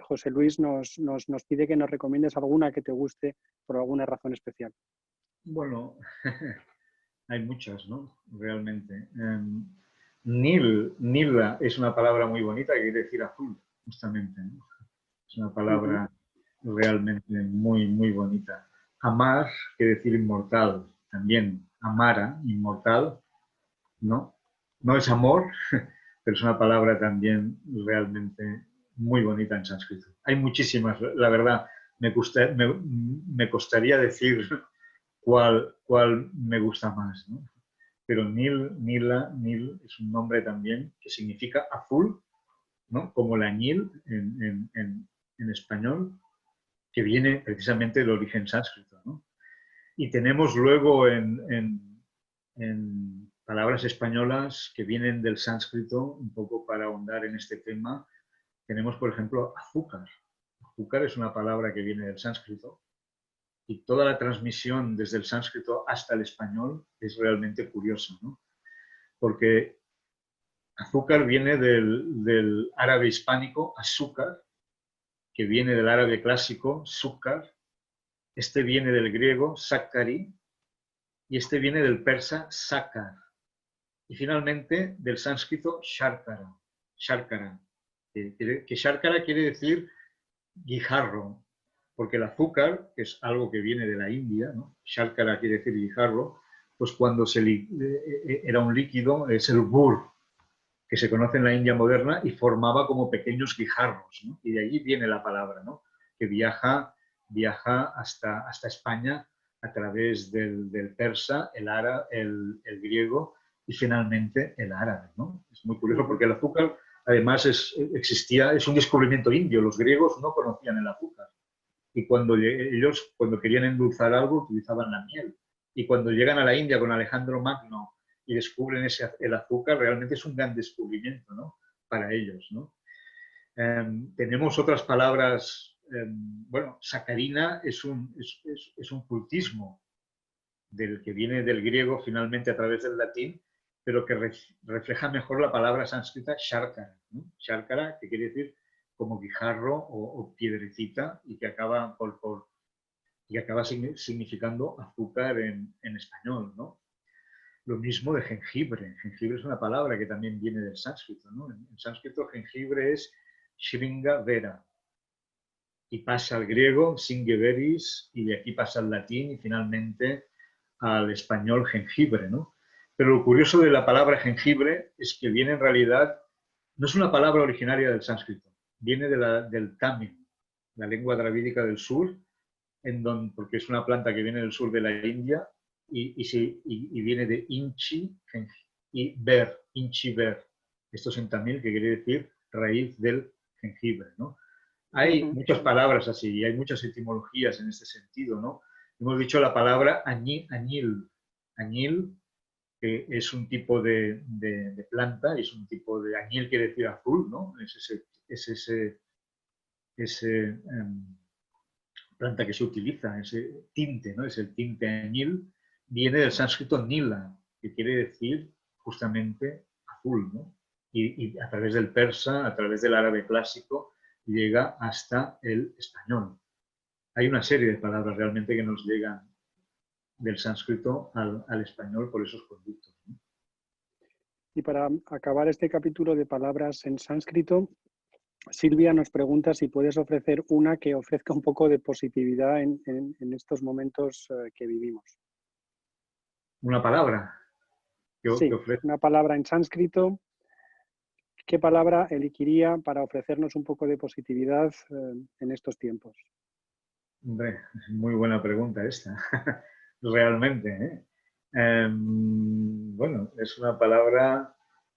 José Luis nos pide que nos recomiendes alguna que te guste por alguna razón especial. Bueno, hay muchas, ¿no? Realmente. Nila es una palabra muy bonita que quiere decir azul, justamente, ¿no? Es una palabra realmente muy, muy bonita. Amar quiere decir inmortal, también. Amara, inmortal, ¿no? No es amor, pero es una palabra también realmente muy bonita en sánscrito. Hay muchísimas, la verdad. Me costaría decir cuál me gusta más, ¿no? Pero Nil es un nombre también que significa azul, ¿no? Como el añil en español, que viene precisamente del origen sánscrito, ¿no? Y tenemos luego palabras españolas que vienen del sánscrito, un poco para ahondar en este tema. Tenemos, por ejemplo, azúcar. Azúcar es una palabra que viene del sánscrito y toda la transmisión desde el sánscrito hasta el español es realmente curiosa, ¿no? Porque azúcar viene del árabe hispánico, azúcar, que viene del árabe clásico, zúcar. Este viene del griego, sácari, y este viene del persa, sácar. Y finalmente del sánscrito, sharkara. Sharkara. Que sharkara quiere decir guijarro, porque el azúcar, que es algo que viene de la India, ¿no? Sharkara quiere decir guijarro, pues cuando era un líquido, es el bur, que se conoce en la India moderna y formaba como pequeños guijarros, ¿no? Y de allí viene la palabra, ¿no? Que viaja hasta España a través del persa, el griego y finalmente el árabe, ¿no? Es muy curioso porque el azúcar además es un descubrimiento indio. Los griegos no conocían el azúcar y ellos cuando querían endulzar algo utilizaban la miel. Y cuando llegan a la India con Alejandro Magno y descubren el azúcar, realmente es un gran descubrimiento, ¿no? Para ellos, ¿no? Tenemos otras palabras, bueno, sacarina es un cultismo del que viene del griego finalmente a través del latín, pero que refleja mejor la palabra sánscrita sharkara, ¿no? Sharkara, que quiere decir como guijarro o piedrecita y que acaba significando azúcar en español, ¿no? Lo mismo de jengibre. Jengibre es una palabra que también viene del sánscrito, ¿no? En sánscrito jengibre es shringa vera y pasa al griego singeveris y de aquí pasa al latín y finalmente al español jengibre, ¿no? Pero lo curioso de la palabra jengibre es que viene en realidad, no es una palabra originaria del sánscrito, viene del tamil, la lengua dravídica del sur, porque es una planta que viene del sur de la India y viene de inchi y ver, inchi ver. Esto es en tamil, que quiere decir raíz del jengibre, ¿no? Hay muchas palabras así y hay muchas etimologías en este sentido, ¿no? Hemos dicho la palabra añil. Añil, que es un tipo de planta, es un tipo de añil, quiere decir azul, ¿no? Es ese planta que se utiliza, ese tinte, ¿no? Es el tinte añil, viene del sánscrito nila, que quiere decir justamente azul, ¿no? Y a través del persa, a través del árabe clásico, llega hasta el español. Hay una serie de palabras realmente que nos llegan del sánscrito al español por esos conductos, ¿no? Y para acabar este capítulo de palabras en sánscrito, Silvia nos pregunta si puedes ofrecer una que ofrezca un poco de positividad en estos momentos que vivimos. Una palabra que ofrece. Una palabra en sánscrito. ¿Qué palabra elegiría para ofrecernos un poco de positividad en estos tiempos? Hombre, muy buena pregunta esta, realmente, ¿eh? Bueno, es una palabra,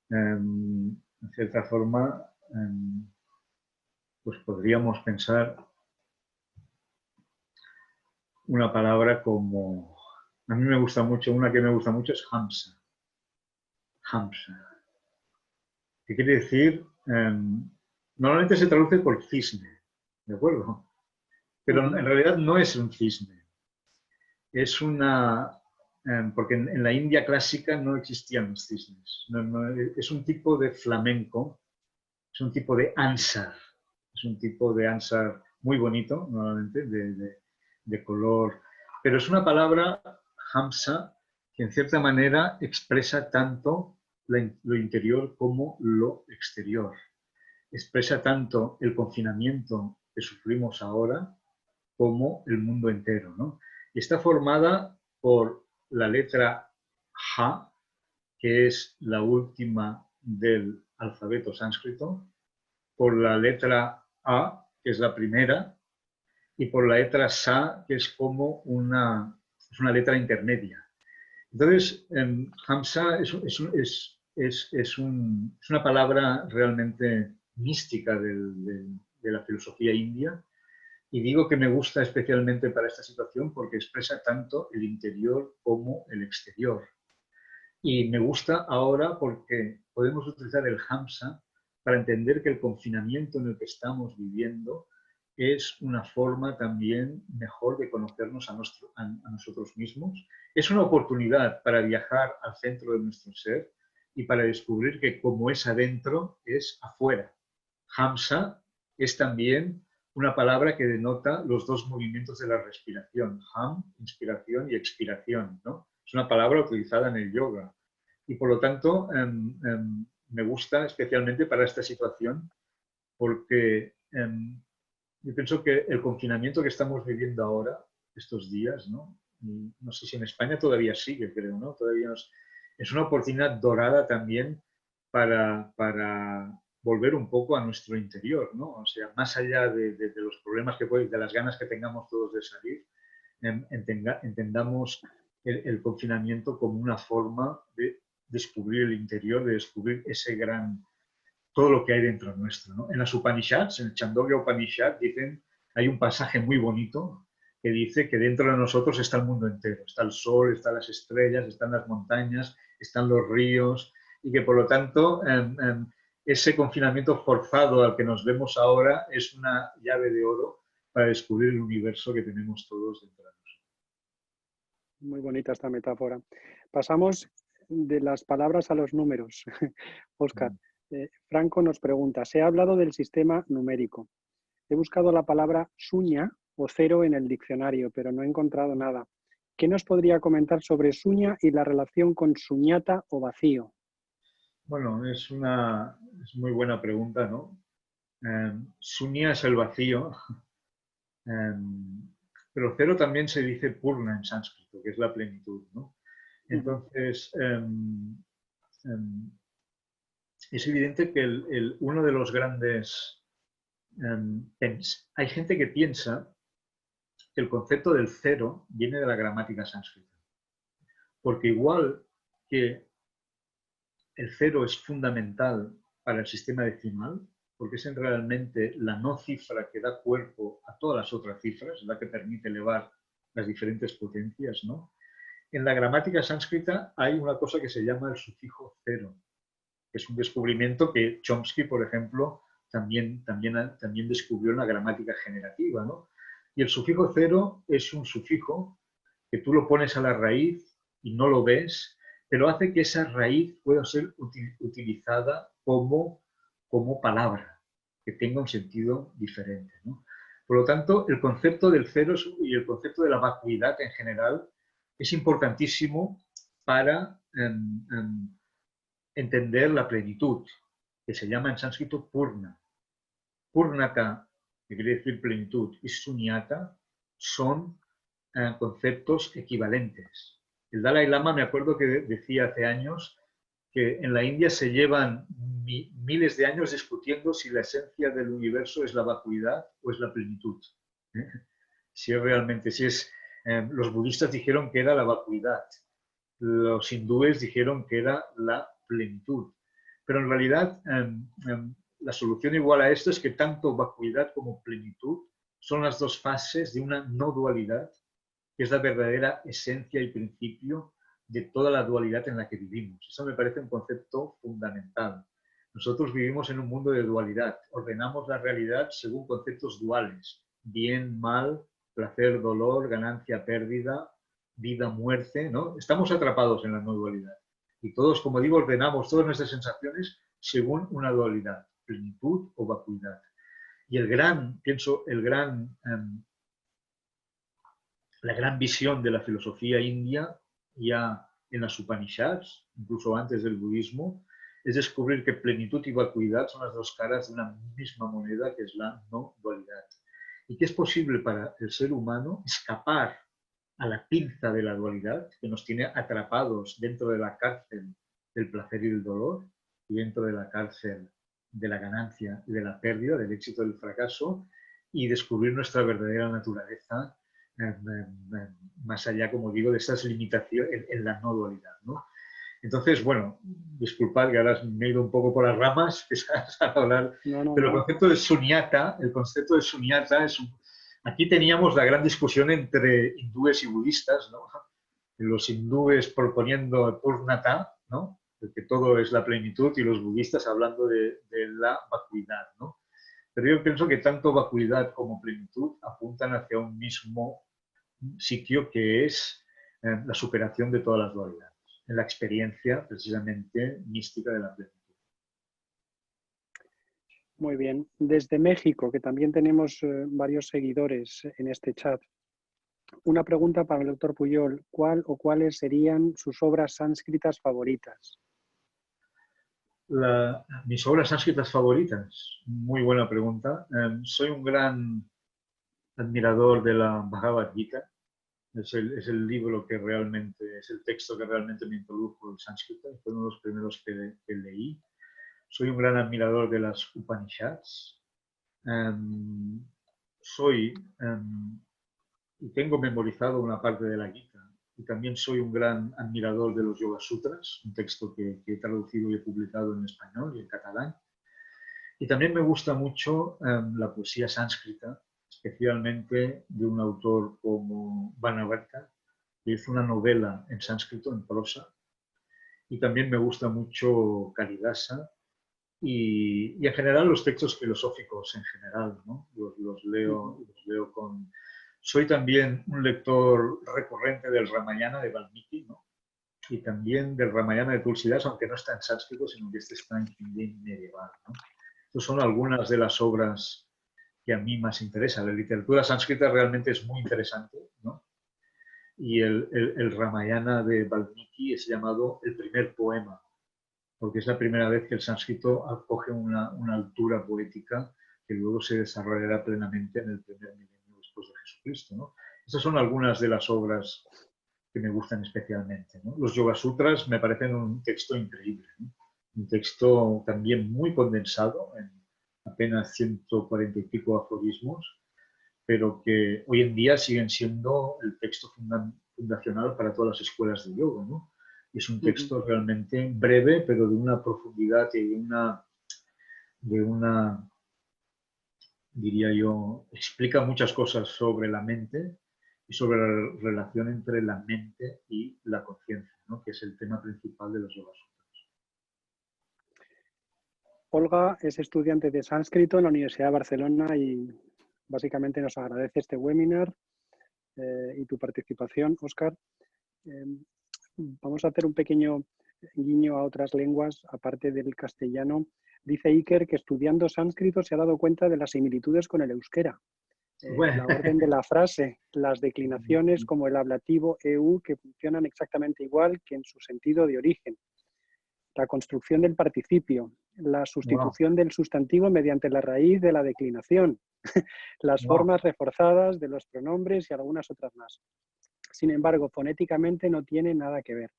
en cierta forma, pues podríamos pensar una palabra como, a mí me gusta mucho, una que me gusta mucho es hamsa. Hamsa. Que quiere decir, normalmente se traduce por cisne, ¿de acuerdo? Pero en realidad no es un cisne. Es porque en la India clásica no existían los cisnes. Es un tipo de flamenco, es un tipo de ansar. Es un tipo de ansar muy bonito, normalmente, de color. Pero es una palabra, hamsa, que en cierta manera expresa tanto lo interior como lo exterior. Expresa tanto el confinamiento que sufrimos ahora como el mundo entero, ¿no? Y está formada por la letra Ja, que es la última del alfabeto sánscrito, por la letra A, que es la primera, y por la letra Sa, que es como una letra intermedia. Entonces, Hamsa es una palabra realmente mística de la filosofía india. Y digo que me gusta especialmente para esta situación porque expresa tanto el interior como el exterior. Y me gusta ahora porque podemos utilizar el Hamsa para entender que el confinamiento en el que estamos viviendo es una forma también mejor de conocernos a nosotros mismos. Es una oportunidad para viajar al centro de nuestro ser y para descubrir que como es adentro, es afuera. Hamsa es también una palabra que denota los dos movimientos de la respiración. Ham, inspiración, y expiración, ¿no? Es una palabra utilizada en el yoga. Y por lo tanto, me gusta especialmente para esta situación porque yo pienso que el confinamiento que estamos viviendo ahora, estos días, ¿no? No sé si en España todavía sigue, creo, ¿no? Todavía es una oportunidad dorada también para volver un poco a nuestro interior, ¿no? O sea, más allá de los problemas que puede, de las ganas que tengamos todos de salir, entendamos el confinamiento como una forma de descubrir el interior, de descubrir ese gran, todo lo que hay dentro nuestro, ¿no? En las Upanishads, en el Chandogya Upanishad, hay un pasaje muy bonito que dice que dentro de nosotros está el mundo entero. Está el sol, están las estrellas, están las montañas, están los ríos, y que por lo tanto ese confinamiento forzado al que nos vemos ahora es una llave de oro para descubrir el universo que tenemos todos dentro de nosotros. Muy bonita esta metáfora. Pasamos de las palabras a los números. Óscar, Franco nos pregunta, se ha hablado del sistema numérico. He buscado la palabra suña o cero en el diccionario, pero no he encontrado nada. ¿Qué nos podría comentar sobre suña y la relación con suñata o vacío? Bueno, es muy buena pregunta, ¿no? Sunya es el vacío, pero cero también se dice purna en sánscrito, que es la plenitud, ¿no? Entonces, es evidente que uno de los grandes... hay gente que piensa que el concepto del cero viene de la gramática sánscrita, porque igual que el cero es fundamental para el sistema decimal, porque es realmente la no cifra que da cuerpo a todas las otras cifras, la que permite elevar las diferentes potencias, ¿no? En la gramática sánscrita hay una cosa que se llama el sufijo cero, que es un descubrimiento que Chomsky, por ejemplo, también descubrió en la gramática generativa, ¿no? Y el sufijo cero es un sufijo que tú lo pones a la raíz y no lo ves, pero hace que esa raíz pueda ser utilizada como palabra, que tenga un sentido diferente, ¿no? Por lo tanto, el concepto del cero y el concepto de la vacuidad en general es importantísimo para entender la plenitud, que se llama en sánscrito purna. Purnata, que quiere decir plenitud, y sunyata son conceptos equivalentes. El Dalai Lama, me acuerdo que decía hace años que en la India se llevan miles de años discutiendo si la esencia del universo es la vacuidad o es la plenitud. Si realmente, los budistas dijeron que era la vacuidad, los hindúes dijeron que era la plenitud. Pero en realidad la solución igual a esto es que tanto vacuidad como plenitud son las dos fases de una no dualidad, que es la verdadera esencia y principio de toda la dualidad en la que vivimos. Eso me parece un concepto fundamental. Nosotros vivimos en un mundo de dualidad. Ordenamos la realidad según conceptos duales. Bien, mal, placer, dolor, ganancia, pérdida, vida, muerte, ¿no? Estamos atrapados en la no dualidad. Y todos, como digo, ordenamos todas nuestras sensaciones según una dualidad, plenitud o vacuidad. Y la gran visión de la filosofía india, ya en las Upanishads, incluso antes del budismo, es descubrir que plenitud y vacuidad son las dos caras de una misma moneda, que es la no dualidad. Y que es posible para el ser humano escapar a la pinza de la dualidad, que nos tiene atrapados dentro de la cárcel del placer y del dolor, y dentro de la cárcel de la ganancia y de la pérdida, del éxito y del fracaso, y descubrir nuestra verdadera naturaleza más allá, como digo, de esas limitaciones en la no dualidad, ¿no? Entonces, bueno, disculpad que ahora me he ido un poco por las ramas, pero el concepto de sunyata es aquí teníamos la gran discusión entre hindúes y budistas, ¿no? Los hindúes proponiendo purnata ¿no? De que todo es la plenitud y los budistas hablando de la vacuidad, ¿no? Pero yo pienso que tanto vacuidad como plenitud apuntan hacia un mismo sitio que es la superación de todas las dualidades, en la experiencia precisamente mística de la plenitud. Muy bien. Desde México, que también tenemos varios seguidores en este chat, una pregunta para el doctor Pujol. ¿Cuál o cuáles serían sus obras sánscritas favoritas? Mis obras sánscritas favoritas, muy buena pregunta. Soy un gran admirador de la Bhagavad Gita. Es el libro que realmente, es el texto que realmente me introdujo el sánscrito. Fue uno de los primeros que leí. Soy un gran admirador de las Upanishads. Y tengo memorizado una parte de la Gita. Y también soy un gran admirador de los Yoga Sutras, un texto que he traducido y he publicado en español y en catalán. Y también me gusta mucho la poesía sánscrita, especialmente de un autor como Bhanavarta, que hizo una novela en sánscrito, en prosa. Y también me gusta mucho Kalidasa y en general los textos filosóficos en general, ¿no? Los leo con... Soy también un lector recurrente del Ramayana de Valmiki, ¿no? Y también del Ramayana de Tulsidas, aunque no está en sánscrito, sino que este está en hindi medieval, ¿no? Estas son algunas de las obras que a mí más interesan. La literatura sánscrita realmente es muy interesante, ¿no? Y el Ramayana de Valmiki es llamado el primer poema, porque es la primera vez que el sánscrito acoge una altura poética que luego se desarrollará plenamente en el primer milenio después de Jesucristo, ¿no? Estas son algunas de las obras que me gustan especialmente, ¿no? Los Yoga Sutras me parecen un texto increíble, ¿no? Un texto también muy condensado, en apenas 140 y pico aforismos, pero que hoy en día siguen siendo el texto fundacional para todas las escuelas de yoga, ¿no? Y es un texto realmente breve, pero de una profundidad y de una, diría yo, explica muchas cosas sobre la mente y sobre la relación entre la mente y la conciencia, ¿no? Que es el tema principal de los Yoga Sutras. Olga es estudiante de sánscrito en la Universidad de Barcelona y básicamente nos agradece este webinar y tu participación, Óscar. Vamos a hacer un pequeño guiño a otras lenguas, aparte del castellano. Dice Iker que estudiando sánscrito se ha dado cuenta de las similitudes con el euskera. La orden de la frase, las declinaciones como el ablativo EU, que funcionan exactamente igual que en su sentido de origen. La construcción del participio, la sustitución del sustantivo mediante la raíz de la declinación, las formas reforzadas de los pronombres y algunas otras más. Sin embargo, fonéticamente no tiene nada que ver.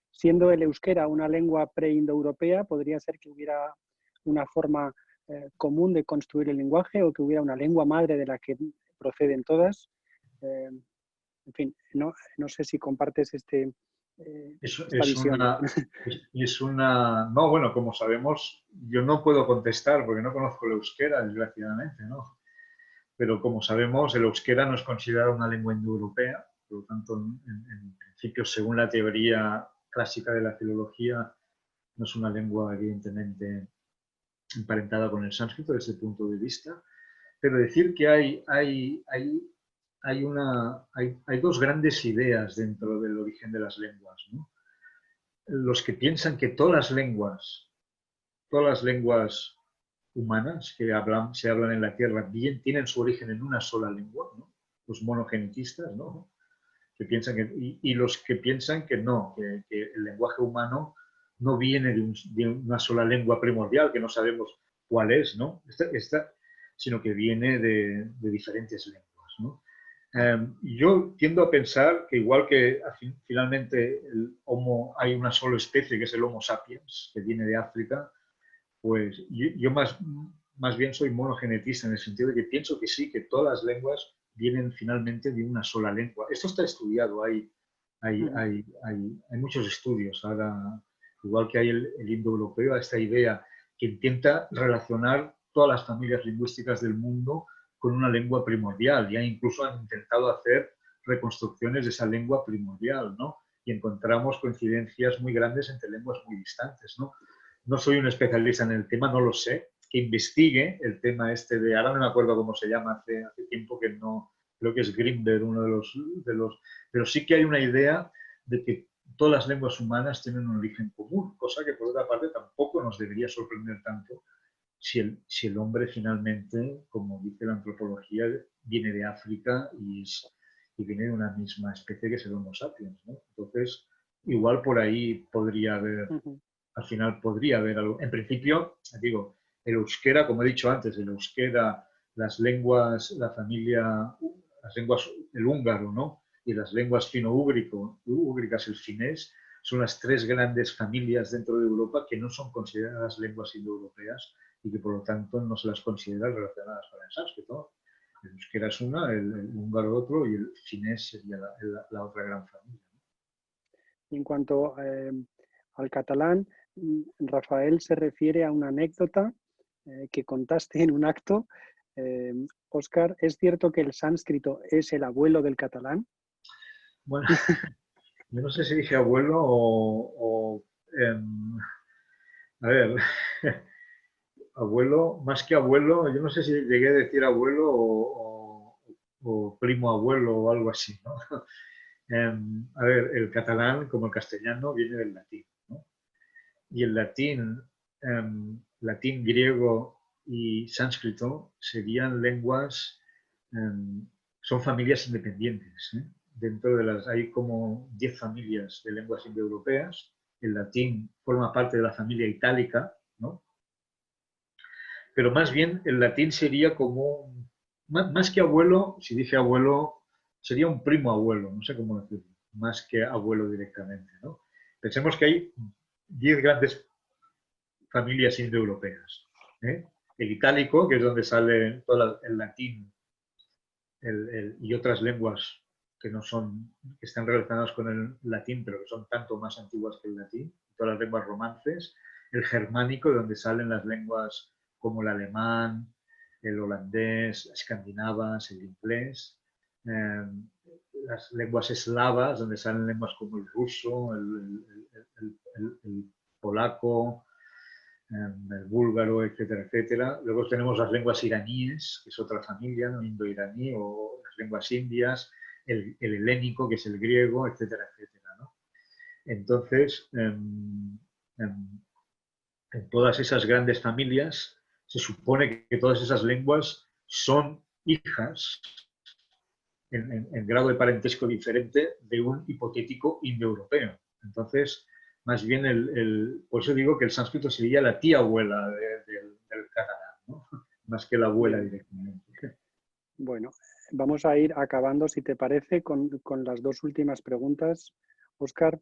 Siendo el euskera una lengua preindoeuropea, podría ser que hubiera una forma común de construir el lenguaje o que hubiera una lengua madre de la que proceden todas. En fin, no sé si compartes esta visión. No, bueno, como sabemos, yo no puedo contestar porque no conozco el euskera, desgraciadamente, ¿no? Pero como sabemos, el euskera no es considerado una lengua indoeuropea, por lo tanto, en principio, según la teoría clásica de la filología, no es una lengua evidentemente emparentada con el sánscrito desde ese punto de vista, pero decir que hay dos grandes ideas dentro del origen de las lenguas, ¿no? Los que piensan que todas las lenguas humanas que se hablan en la Tierra bien tienen su origen en una sola lengua, ¿no? Los monogenitistas, ¿no? Que piensan y los que piensan que no, que el lenguaje humano no viene de una sola lengua primordial, que no sabemos cuál es, ¿no? Sino que viene de diferentes lenguas, ¿no? Yo tiendo a pensar que igual que finalmente hay una sola especie, que es el Homo sapiens, que viene de África, pues yo más bien soy monogenetista en el sentido de que pienso que sí, que todas las lenguas vienen finalmente de una sola lengua. Esto está estudiado, hay muchos estudios. Ahora, igual que hay el indoeuropeo, esta idea que intenta relacionar todas las familias lingüísticas del mundo con una lengua primordial. Ya incluso han intentado hacer reconstrucciones de esa lengua primordial, ¿no? y encontramos coincidencias muy grandes entre lenguas muy distantes, ¿no? No soy un especialista en el tema, no lo sé, que investigue el tema este de, ahora no me acuerdo cómo se llama, hace tiempo que no, creo que es Grimberg, uno de los, pero sí que hay una idea de que todas las lenguas humanas tienen un origen común, cosa que por otra parte tampoco nos debería sorprender tanto si el hombre finalmente, como dice la antropología, viene de África y viene de una misma especie que es el Homo sapiens, ¿no? Entonces, igual por ahí podría haber, al final podría haber algo. En principio, digo, el euskera, como he dicho antes, el euskera, las lenguas, la familia, las lenguas, el húngaro, ¿no? Y las lenguas fino-úgricas, el finés, son las tres grandes familias dentro de Europa que no son consideradas lenguas indoeuropeas y que por lo tanto no se las considera relacionadas con el sánscrito. El euskera es una, el húngaro otro y el finés sería la otra gran familia. En cuanto al catalán, Rafael se refiere a una anécdota que contaste en un acto. Óscar, ¿es cierto que el sánscrito es el abuelo del catalán? Bueno, yo no sé si dije abuelo a ver, abuelo, más que abuelo, yo no sé si llegué a decir abuelo o primo abuelo o algo así, ¿no? A ver, el catalán, como el castellano, viene del latín, ¿no? Y el latín, latín, griego y sánscrito serían lenguas, son familias independientes, ¿eh? Dentro de las, hay como 10 familias de lenguas indoeuropeas. El latín forma parte de la familia itálica, ¿no? Pero más bien el latín sería como, más que abuelo, si dije abuelo, sería un primo abuelo, no sé cómo decirlo, más que abuelo directamente, ¿no? Pensemos que hay 10 grandes familias indoeuropeas, ¿eh? El itálico, que es donde sale todo el latín y otras lenguas que no son, que están relacionadas con el latín, pero que son tanto más antiguas que el latín, todas las lenguas romances, el germánico, de donde salen las lenguas como el alemán, el holandés, las escandinavas, el inglés, las lenguas eslavas, donde salen lenguas como el ruso, el polaco, el búlgaro, etcétera, etcétera. Luego tenemos las lenguas iraníes, que es otra familia, ¿no? Indo-iraní, o las lenguas indias, el helénico, que es el griego, etcétera, etcétera, ¿no? Entonces, en todas esas grandes familias, se supone que todas esas lenguas son hijas en grado de parentesco diferente de un hipotético indoeuropeo. Entonces, más bien, por eso digo que el sánscrito sería la tía abuela del catalán, ¿no? Más que la abuela directamente. Bueno, vamos a ir acabando, si te parece, con las dos últimas preguntas, Óscar.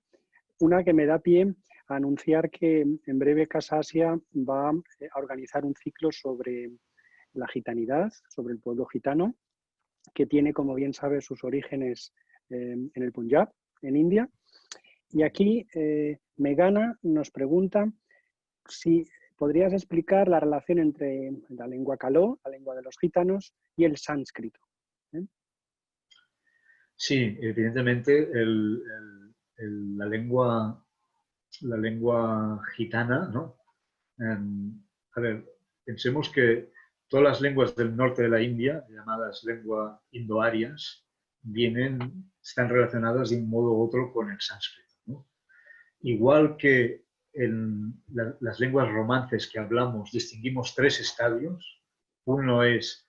Una que me da pie a anunciar que en breve Casa Asia va a organizar un ciclo sobre la gitanidad, sobre el pueblo gitano, que tiene, como bien sabes, sus orígenes en el Punjab, en India. Y aquí Megana nos pregunta si podrías explicar la relación entre la lengua caló, la lengua de los gitanos, y el sánscrito. Sí, evidentemente la lengua gitana, ¿no? A ver, pensemos que todas las lenguas del norte de la India, llamadas lenguas indoarias, están relacionadas de un modo u otro con el sánscrito, ¿no? Igual que en las lenguas romances que hablamos distinguimos tres estadios. Uno es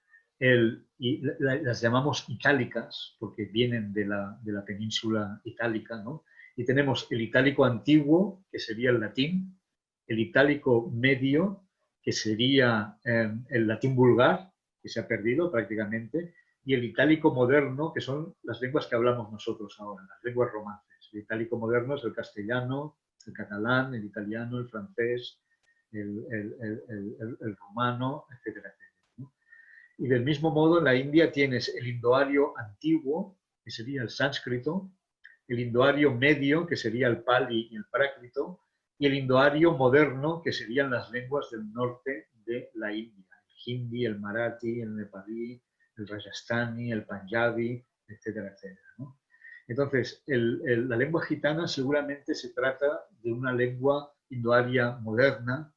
y las llamamos itálicas porque vienen de la península itálica, ¿no? Y tenemos el itálico antiguo, que sería el latín, el itálico medio, que sería el latín vulgar, que se ha perdido prácticamente, y el itálico moderno, que son las lenguas que hablamos nosotros ahora, las lenguas romances. El itálico moderno es el castellano, el catalán, el italiano, el francés, el rumano, etcétera, etcétera, ¿no? Y del mismo modo en la India tienes el indoario antiguo, que sería el sánscrito, el indoario medio, que sería el pali y el prácrito, y el indoario moderno, que serían las lenguas del norte de la India, el hindi, el marathi, el nepalí, el rajasthani, el panjabi, etcétera, etcétera, ¿no? Entonces, la lengua gitana seguramente se trata de una lengua indoaria moderna.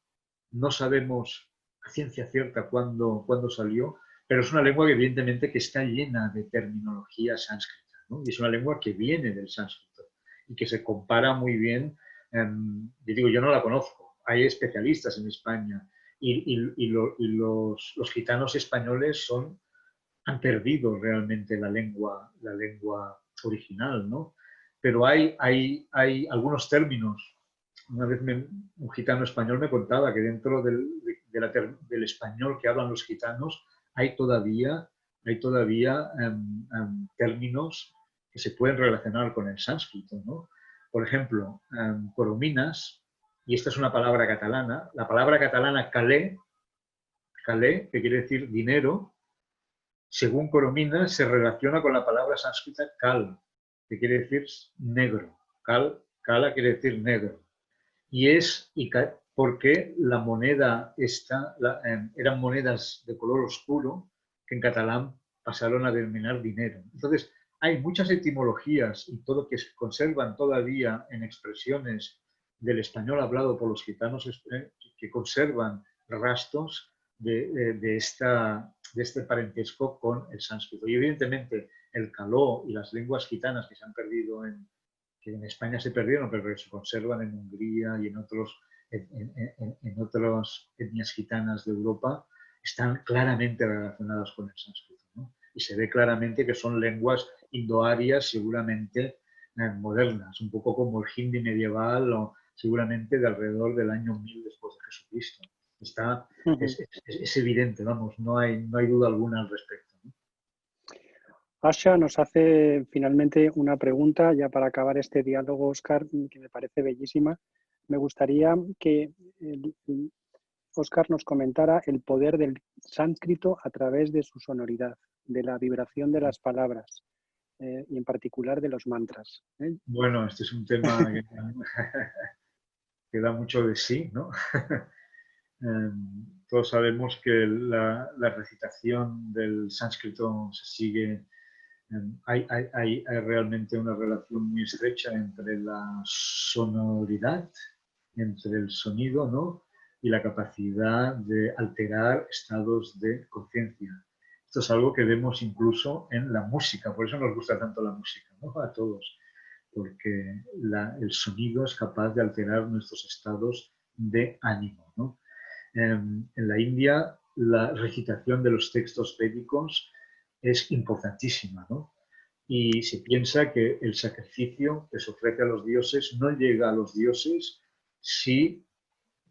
No sabemos a ciencia cierta cuándo salió, pero es una lengua que evidentemente que está llena de terminología sánscrita, ¿no? Y es una lengua que viene del sánscrito y que se compara muy bien. Yo digo, yo no la conozco, hay especialistas en España y los gitanos españoles han perdido realmente la lengua original, ¿no? Pero hay algunos términos. Una vez un gitano español me contaba que dentro del español que hablan los gitanos hay todavía términos que se pueden relacionar con el sánscrito, ¿no? Por ejemplo, corominas, y esta es una palabra catalana, la palabra catalana calé, que quiere decir dinero, según Coromina, se relaciona con la palabra sánscrita kal, que quiere decir negro. Kala quiere decir negro. Porque la moneda esta, eran monedas de color oscuro que en catalán pasaron a denominar dinero. Entonces, hay muchas etimologías y todo que se conservan todavía en expresiones del español hablado por los gitanos que conservan rastros de este parentesco con el sánscrito. Y evidentemente el caló y las lenguas gitanas que se han perdido que en España se perdieron, pero que se conservan en Hungría y en otras etnias gitanas de Europa, están claramente relacionadas con el sánscrito, ¿no? Y se ve claramente que son lenguas indoarias seguramente modernas, un poco como el hindi medieval o seguramente de alrededor del año 1000 después de Jesucristo. Es evidente, vamos, no hay duda alguna al respecto, ¿no? Asha nos hace finalmente una pregunta, ya para acabar este diálogo, Óscar, que me parece bellísima. Me gustaría que Óscar nos comentara el poder del sánscrito a través de su sonoridad, de la vibración de las palabras y en particular de los mantras. Bueno, este es un tema que da mucho de sí, ¿no? Todos sabemos que la recitación del sánscrito se sigue. Hay realmente una relación muy estrecha entre la sonoridad, entre el sonido, ¿no? Y la capacidad de alterar estados de conciencia. Esto es algo que vemos incluso en la música, por eso nos gusta tanto la música, ¿no? A todos, porque el sonido es capaz de alterar nuestros estados de ánimo, ¿no? En la India, la recitación de los textos védicos es importantísima, ¿no? Y se piensa que el sacrificio que se ofrece a los dioses no llega a los dioses si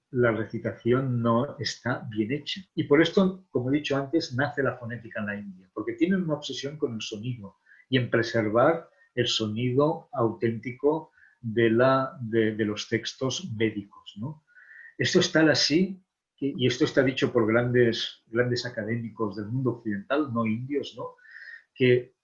la recitación no está bien hecha. Y por esto, como he dicho antes, nace la fonética en la India, porque tienen una obsesión con el sonido y en preservar el sonido auténtico de los textos védicos, ¿no? Esto es tal así, y esto está dicho por grandes académicos del mundo occidental, no indios, ¿no? Que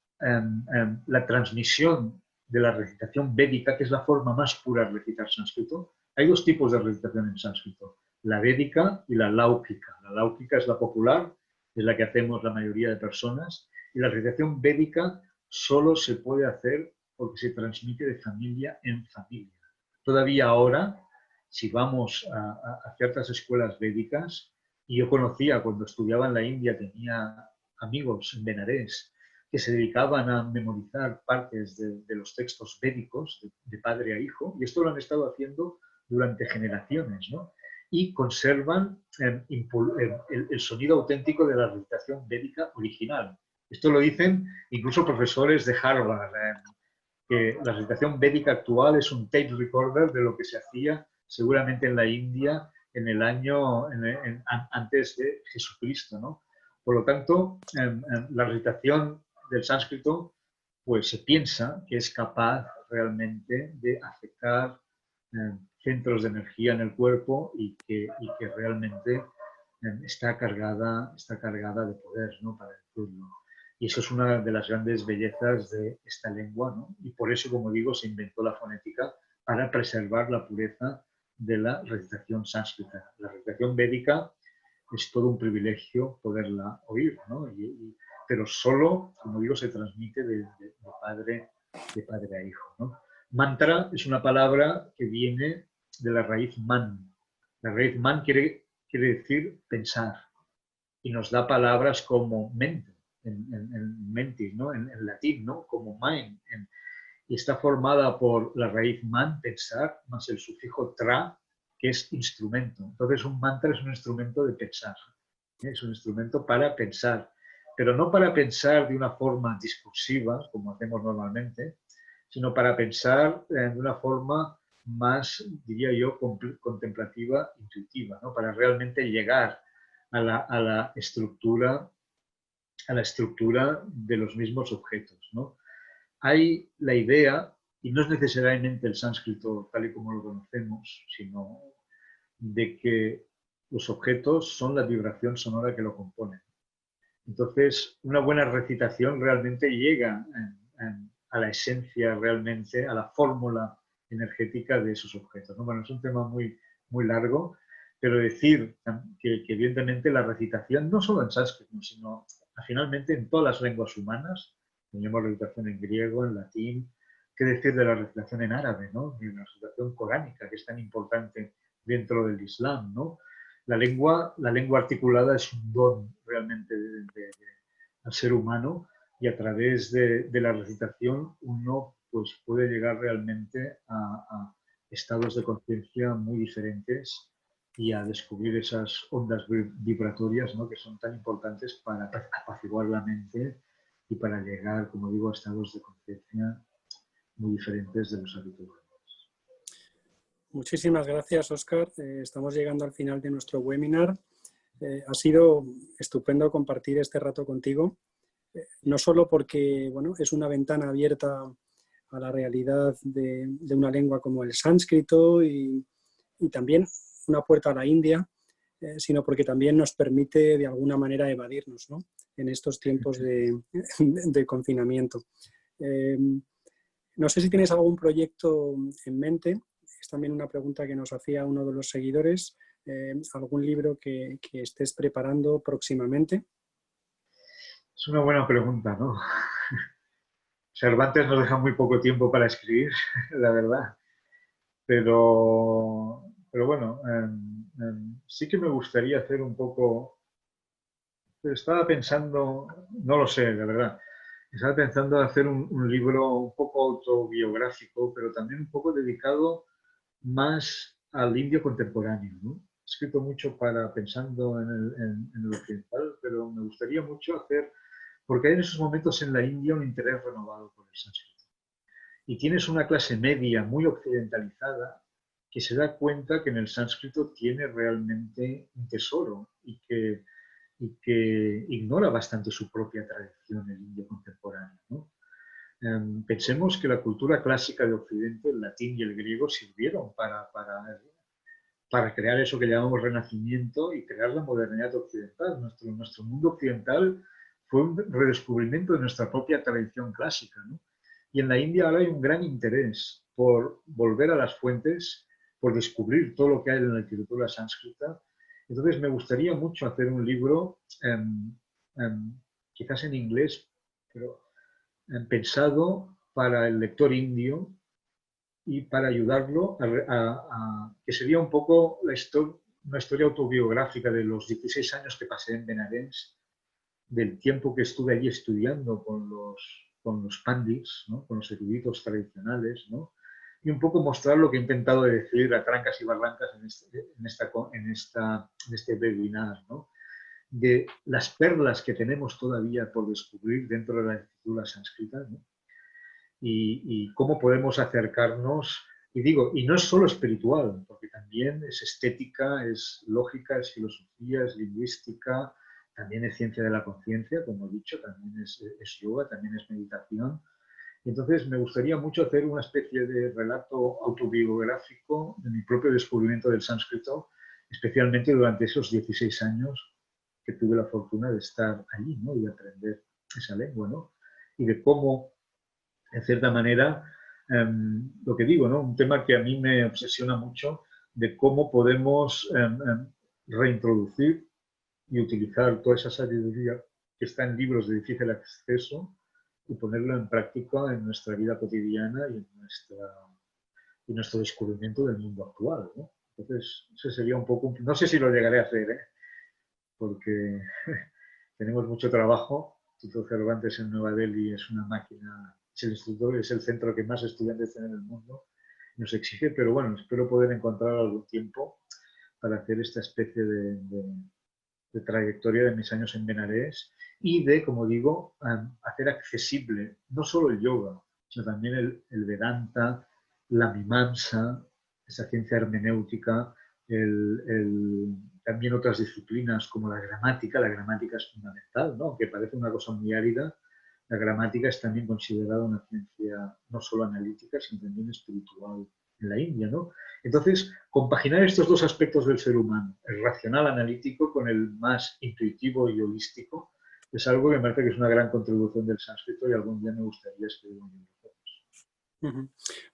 la transmisión de la recitación védica, que es la forma más pura de recitar sánscrito, hay dos tipos de recitación en sánscrito, la védica y la láukica. La láukica es la popular, es la que hacemos la mayoría de personas, y la recitación védica solo se puede hacer porque se transmite de familia en familia. Todavía ahora, si vamos a ciertas escuelas védicas, y yo conocía cuando estudiaba en la India, tenía amigos en Benarés que se dedicaban a memorizar partes de los textos védicos de padre a hijo, y esto lo han estado haciendo durante generaciones, ¿no? Y conservan el sonido auténtico de la recitación védica original. Esto lo dicen incluso profesores de Harvard, que la recitación védica actual es un tape recorder de lo que se hacía seguramente en la India en el año antes de Jesucristo, ¿no? Por lo tanto, la recitación del sánscrito, pues se piensa que es capaz realmente de afectar centros de energía en el cuerpo y que realmente está cargada de poder, ¿no? Para el pueblo. Y eso es una de las grandes bellezas de esta lengua, ¿no? Y por eso, como digo, se inventó la fonética para preservar la pureza de la recitación sánscrita. La recitación védica es todo un privilegio poderla oír, ¿no? Pero solo, como digo, se transmite de padre de padre a hijo, ¿no? Mantra es una palabra que viene de la raíz man. La raíz man quiere decir pensar y nos da palabras como mente, en mentis, ¿no? En latín, ¿no? Como mind. Y está formada por la raíz man, pensar, más el sufijo tra, que es instrumento. Entonces un mantra es un instrumento de pensar, ¿eh? Es un instrumento para pensar, pero no para pensar de una forma discursiva, como hacemos normalmente, sino para pensar de una forma más, diría yo, contemplativa, intuitiva, ¿no? Para realmente llegar a la estructura de los mismos objetos, ¿no? Hay la idea, y no es necesariamente el sánscrito tal y como lo conocemos, sino de que los objetos son la vibración sonora que lo componen. Entonces, una buena recitación realmente llega a la esencia, realmente, a la fórmula energética de esos objetos, ¿no? Bueno, es un tema muy largo, pero decir que evidentemente la recitación, no solo en sánscrito, sino finalmente en todas las lenguas humanas, tenemos recitación en griego, en latín, qué decir de la recitación en árabe, ¿no? De la recitación coránica, que es tan importante dentro del Islam, ¿no? La lengua articulada es un don realmente al ser humano y a través de la recitación uno pues, puede llegar realmente a estados de conciencia muy diferentes y a descubrir esas ondas vibratorias, ¿no? Que son tan importantes para apaciguar la mente y para llegar, como digo, a estados de conciencia muy diferentes de los habituales. Muchísimas gracias, Óscar. Estamos llegando al final de nuestro webinar. Ha sido estupendo compartir este rato contigo, no solo porque bueno, es una ventana abierta a la realidad de una lengua como el sánscrito y también una puerta a la India, sino porque también nos permite de alguna manera evadirnos, ¿no? En estos tiempos de confinamiento. No sé si tienes algún proyecto en mente. Es también una pregunta que nos hacía uno de los seguidores. ¿Algún libro que estés preparando próximamente? Es una buena pregunta, ¿no? Cervantes nos deja muy poco tiempo para escribir, la verdad. Pero bueno, sí que me gustaría hacer un poco... Estaba pensando, no lo sé, la verdad. Estaba pensando hacer un libro un poco autobiográfico, pero también un poco dedicado más al indio contemporáneo, ¿no? He escrito mucho pensando en el occidental, pero me gustaría mucho hacer, porque hay en esos momentos en la India un interés renovado por el sánscrito. Y tienes una clase media muy occidentalizada que se da cuenta que en el sánscrito tiene realmente un tesoro y que ignora bastante su propia tradición, el indio contemporáneo, ¿no? Pensemos que la cultura clásica de Occidente, el latín y el griego, sirvieron para crear eso que llamamos renacimiento y crear la modernidad occidental. Nuestro mundo occidental fue un redescubrimiento de nuestra propia tradición clásica, ¿no? Y en la India ahora hay un gran interés por volver a las fuentes, por descubrir todo lo que hay en la literatura sánscrita. Entonces me gustaría mucho hacer un libro, quizás en inglés, pero pensado para el lector indio y para ayudarlo que sería un poco una historia autobiográfica de los 16 años que pasé en Benavents, del tiempo que estuve allí estudiando con los pandits, ¿no? Con los eruditos tradicionales, ¿no? Y un poco mostrar lo que he intentado decir a trancas y barrancas en este webinar, ¿no? De las perlas que tenemos todavía por descubrir dentro de la escritura sánscrita, ¿no? Y cómo podemos acercarnos, y digo, y no es solo espiritual, porque también es estética, es lógica, es filosofía, es lingüística, también es ciencia de la conciencia, como he dicho, también es yoga, también es meditación. Entonces me gustaría mucho hacer una especie de relato autobiográfico de mi propio descubrimiento del sánscrito, especialmente durante esos 16 años que tuve la fortuna de estar allí, ¿no? Y de aprender esa lengua, ¿no? Y de cómo en cierta manera, lo que digo, ¿no? Un tema que a mí me obsesiona mucho de cómo podemos reintroducir y utilizar toda esa sabiduría que está en libros de difícil acceso y ponerlo en práctica en nuestra vida cotidiana y en nuestro descubrimiento del mundo actual, ¿no? Entonces, ese sería un poco, no sé si lo llegaré a hacer, ¿eh? Porque tenemos mucho trabajo. El Instituto Cervantes en Nueva Delhi es una máquina, es el instituto, es el centro que más estudiantes tiene en el mundo, nos exige, pero bueno, espero poder encontrar algún tiempo para hacer esta especie de trayectoria de mis años en Benarés y de, como digo, hacer accesible no solo el yoga, sino también el Vedanta, la Mimamsa, esa ciencia hermenéutica, también otras disciplinas como la gramática. La gramática es fundamental, ¿no? Aunque parece una cosa muy árida, la gramática es también considerada una ciencia no solo analítica, sino también espiritual en la India, ¿no? Entonces, compaginar estos dos aspectos del ser humano, el racional analítico con el más intuitivo y holístico, es algo que me parece que es una gran contribución del sánscrito y algún día me gustaría escribir un libro.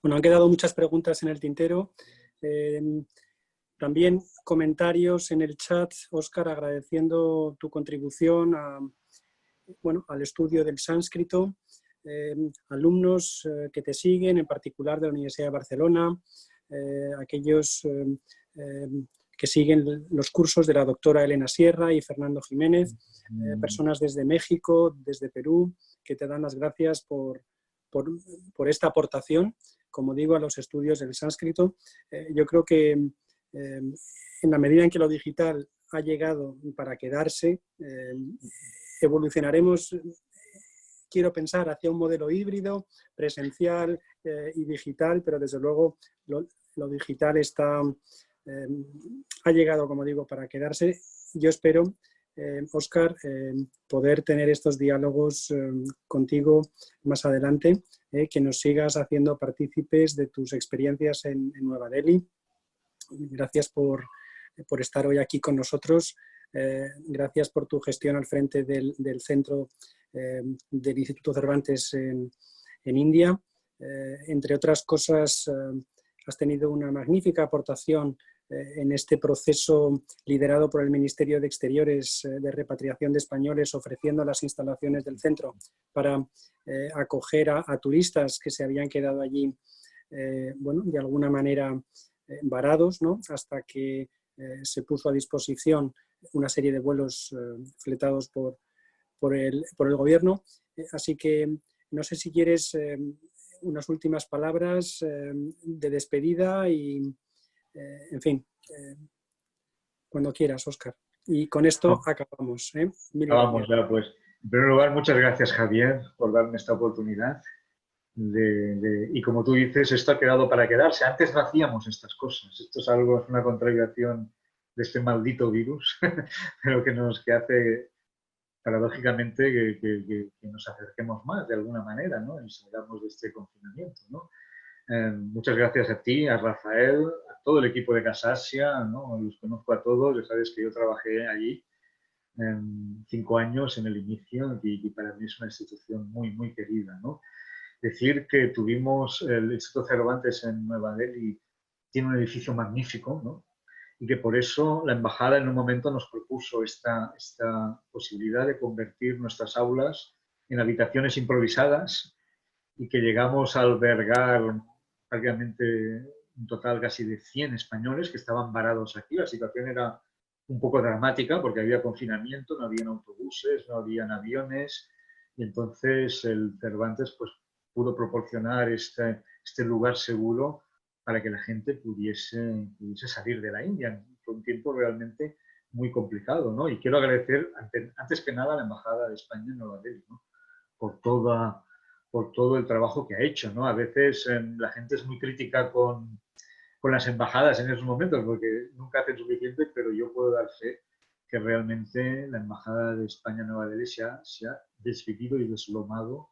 Bueno, han quedado muchas preguntas en el tintero. También comentarios en el chat, Óscar, agradeciendo tu contribución al estudio del sánscrito. Alumnos que te siguen, en particular de la Universidad de Barcelona, aquellos que siguen los cursos de la doctora Elena Sierra y Fernando Jiménez, personas desde México, desde Perú, que te dan las gracias por esta aportación, como digo, a los estudios del sánscrito. Yo creo que en la medida en que lo digital ha llegado para quedarse, evolucionaremos, quiero pensar, hacia un modelo híbrido, presencial y digital, pero desde luego lo digital ha llegado, como digo, para quedarse. Yo espero, Óscar, poder tener estos diálogos contigo más adelante, que nos sigas haciendo partícipes de tus experiencias en Nueva Delhi. Gracias por estar hoy aquí con nosotros. Gracias por tu gestión al frente del centro del Instituto Cervantes en India. Entre otras cosas, has tenido una magnífica aportación en este proceso liderado por el Ministerio de Exteriores de repatriación de españoles, ofreciendo las instalaciones del centro para acoger a turistas que se habían quedado allí, de alguna manera varados, ¿no? Hasta que se puso a disposición una serie de vuelos fletados por el gobierno. Así que no sé si quieres unas últimas palabras de despedida y, en fin, cuando quieras, Óscar. Y con esto acabamos. Mil Acabamos gracias. ya, pues. En primer lugar, muchas gracias, Javier, por darme esta oportunidad. Y como tú dices, esto ha quedado para quedarse. Antes no hacíamos estas cosas. Esto es algo, es una contradicción de este maldito virus, pero que hace paradójicamente que nos acerquemos más de alguna manera, ¿no? Y salgamos de este confinamiento, ¿no? Muchas gracias a ti, a Rafael, a todo el equipo de Casa Asia, ¿no? Los conozco a todos, ya sabes que yo trabajé allí 5 años en el inicio y para mí es una institución muy, muy querida, ¿no? Decir que tuvimos el Instituto Cervantes en Nueva Delhi, tiene un edificio magnífico, ¿no? Y que por eso la embajada en un momento nos propuso esta posibilidad de convertir nuestras aulas en habitaciones improvisadas y que llegamos a albergar prácticamente un total casi de 100 españoles que estaban varados aquí. La situación era un poco dramática porque había confinamiento, no habían autobuses, no habían aviones y entonces el Cervantes pues, pudo proporcionar este lugar seguro para que la gente pudiese salir de la India. Fue un tiempo realmente muy complicado, ¿no? Y quiero agradecer antes que nada a la Embajada de España en Nueva Delhi, ¿no? por todo el trabajo que ha hecho, ¿no? A veces la gente es muy crítica con las embajadas en esos momentos porque nunca hacen suficiente, pero yo puedo dar fe que realmente la Embajada de España en Nueva Delhi se ha desvivido y deslomado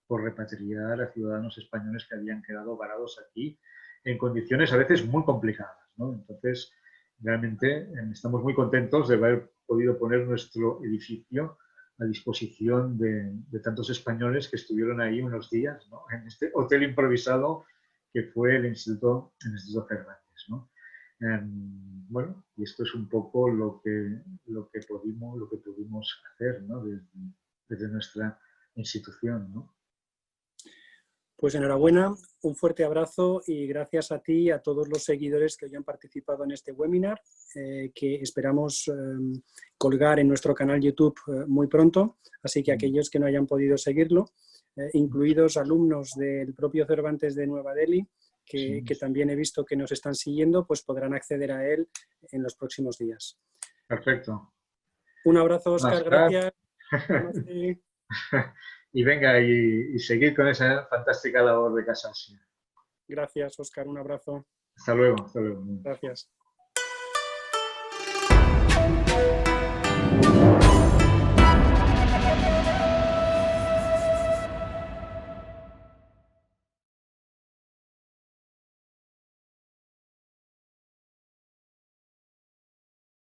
por repatriar a ciudadanos españoles que habían quedado varados aquí en condiciones a veces muy complicadas, ¿no? Entonces, realmente estamos muy contentos de haber podido poner nuestro edificio a disposición de tantos españoles que estuvieron ahí unos días, ¿no? En este hotel improvisado que fue el Instituto Cervantes, ¿no? Bueno, y esto es un poco lo que pudimos hacer, ¿no? Desde nuestra institución, ¿no? Pues enhorabuena, un fuerte abrazo y gracias a ti y a todos los seguidores que hoy han participado en este webinar, que esperamos colgar en nuestro canal YouTube muy pronto. Así que aquellos que no hayan podido seguirlo, incluidos alumnos del propio Cervantes de Nueva Delhi, que también he visto que nos están siguiendo, pues podrán acceder a él en los próximos días. Perfecto. Un abrazo, Óscar, gracias. Y venga, y seguir con esa fantástica labor de Casa Asia. Gracias, Óscar, un abrazo. Hasta luego, hasta luego. Gracias.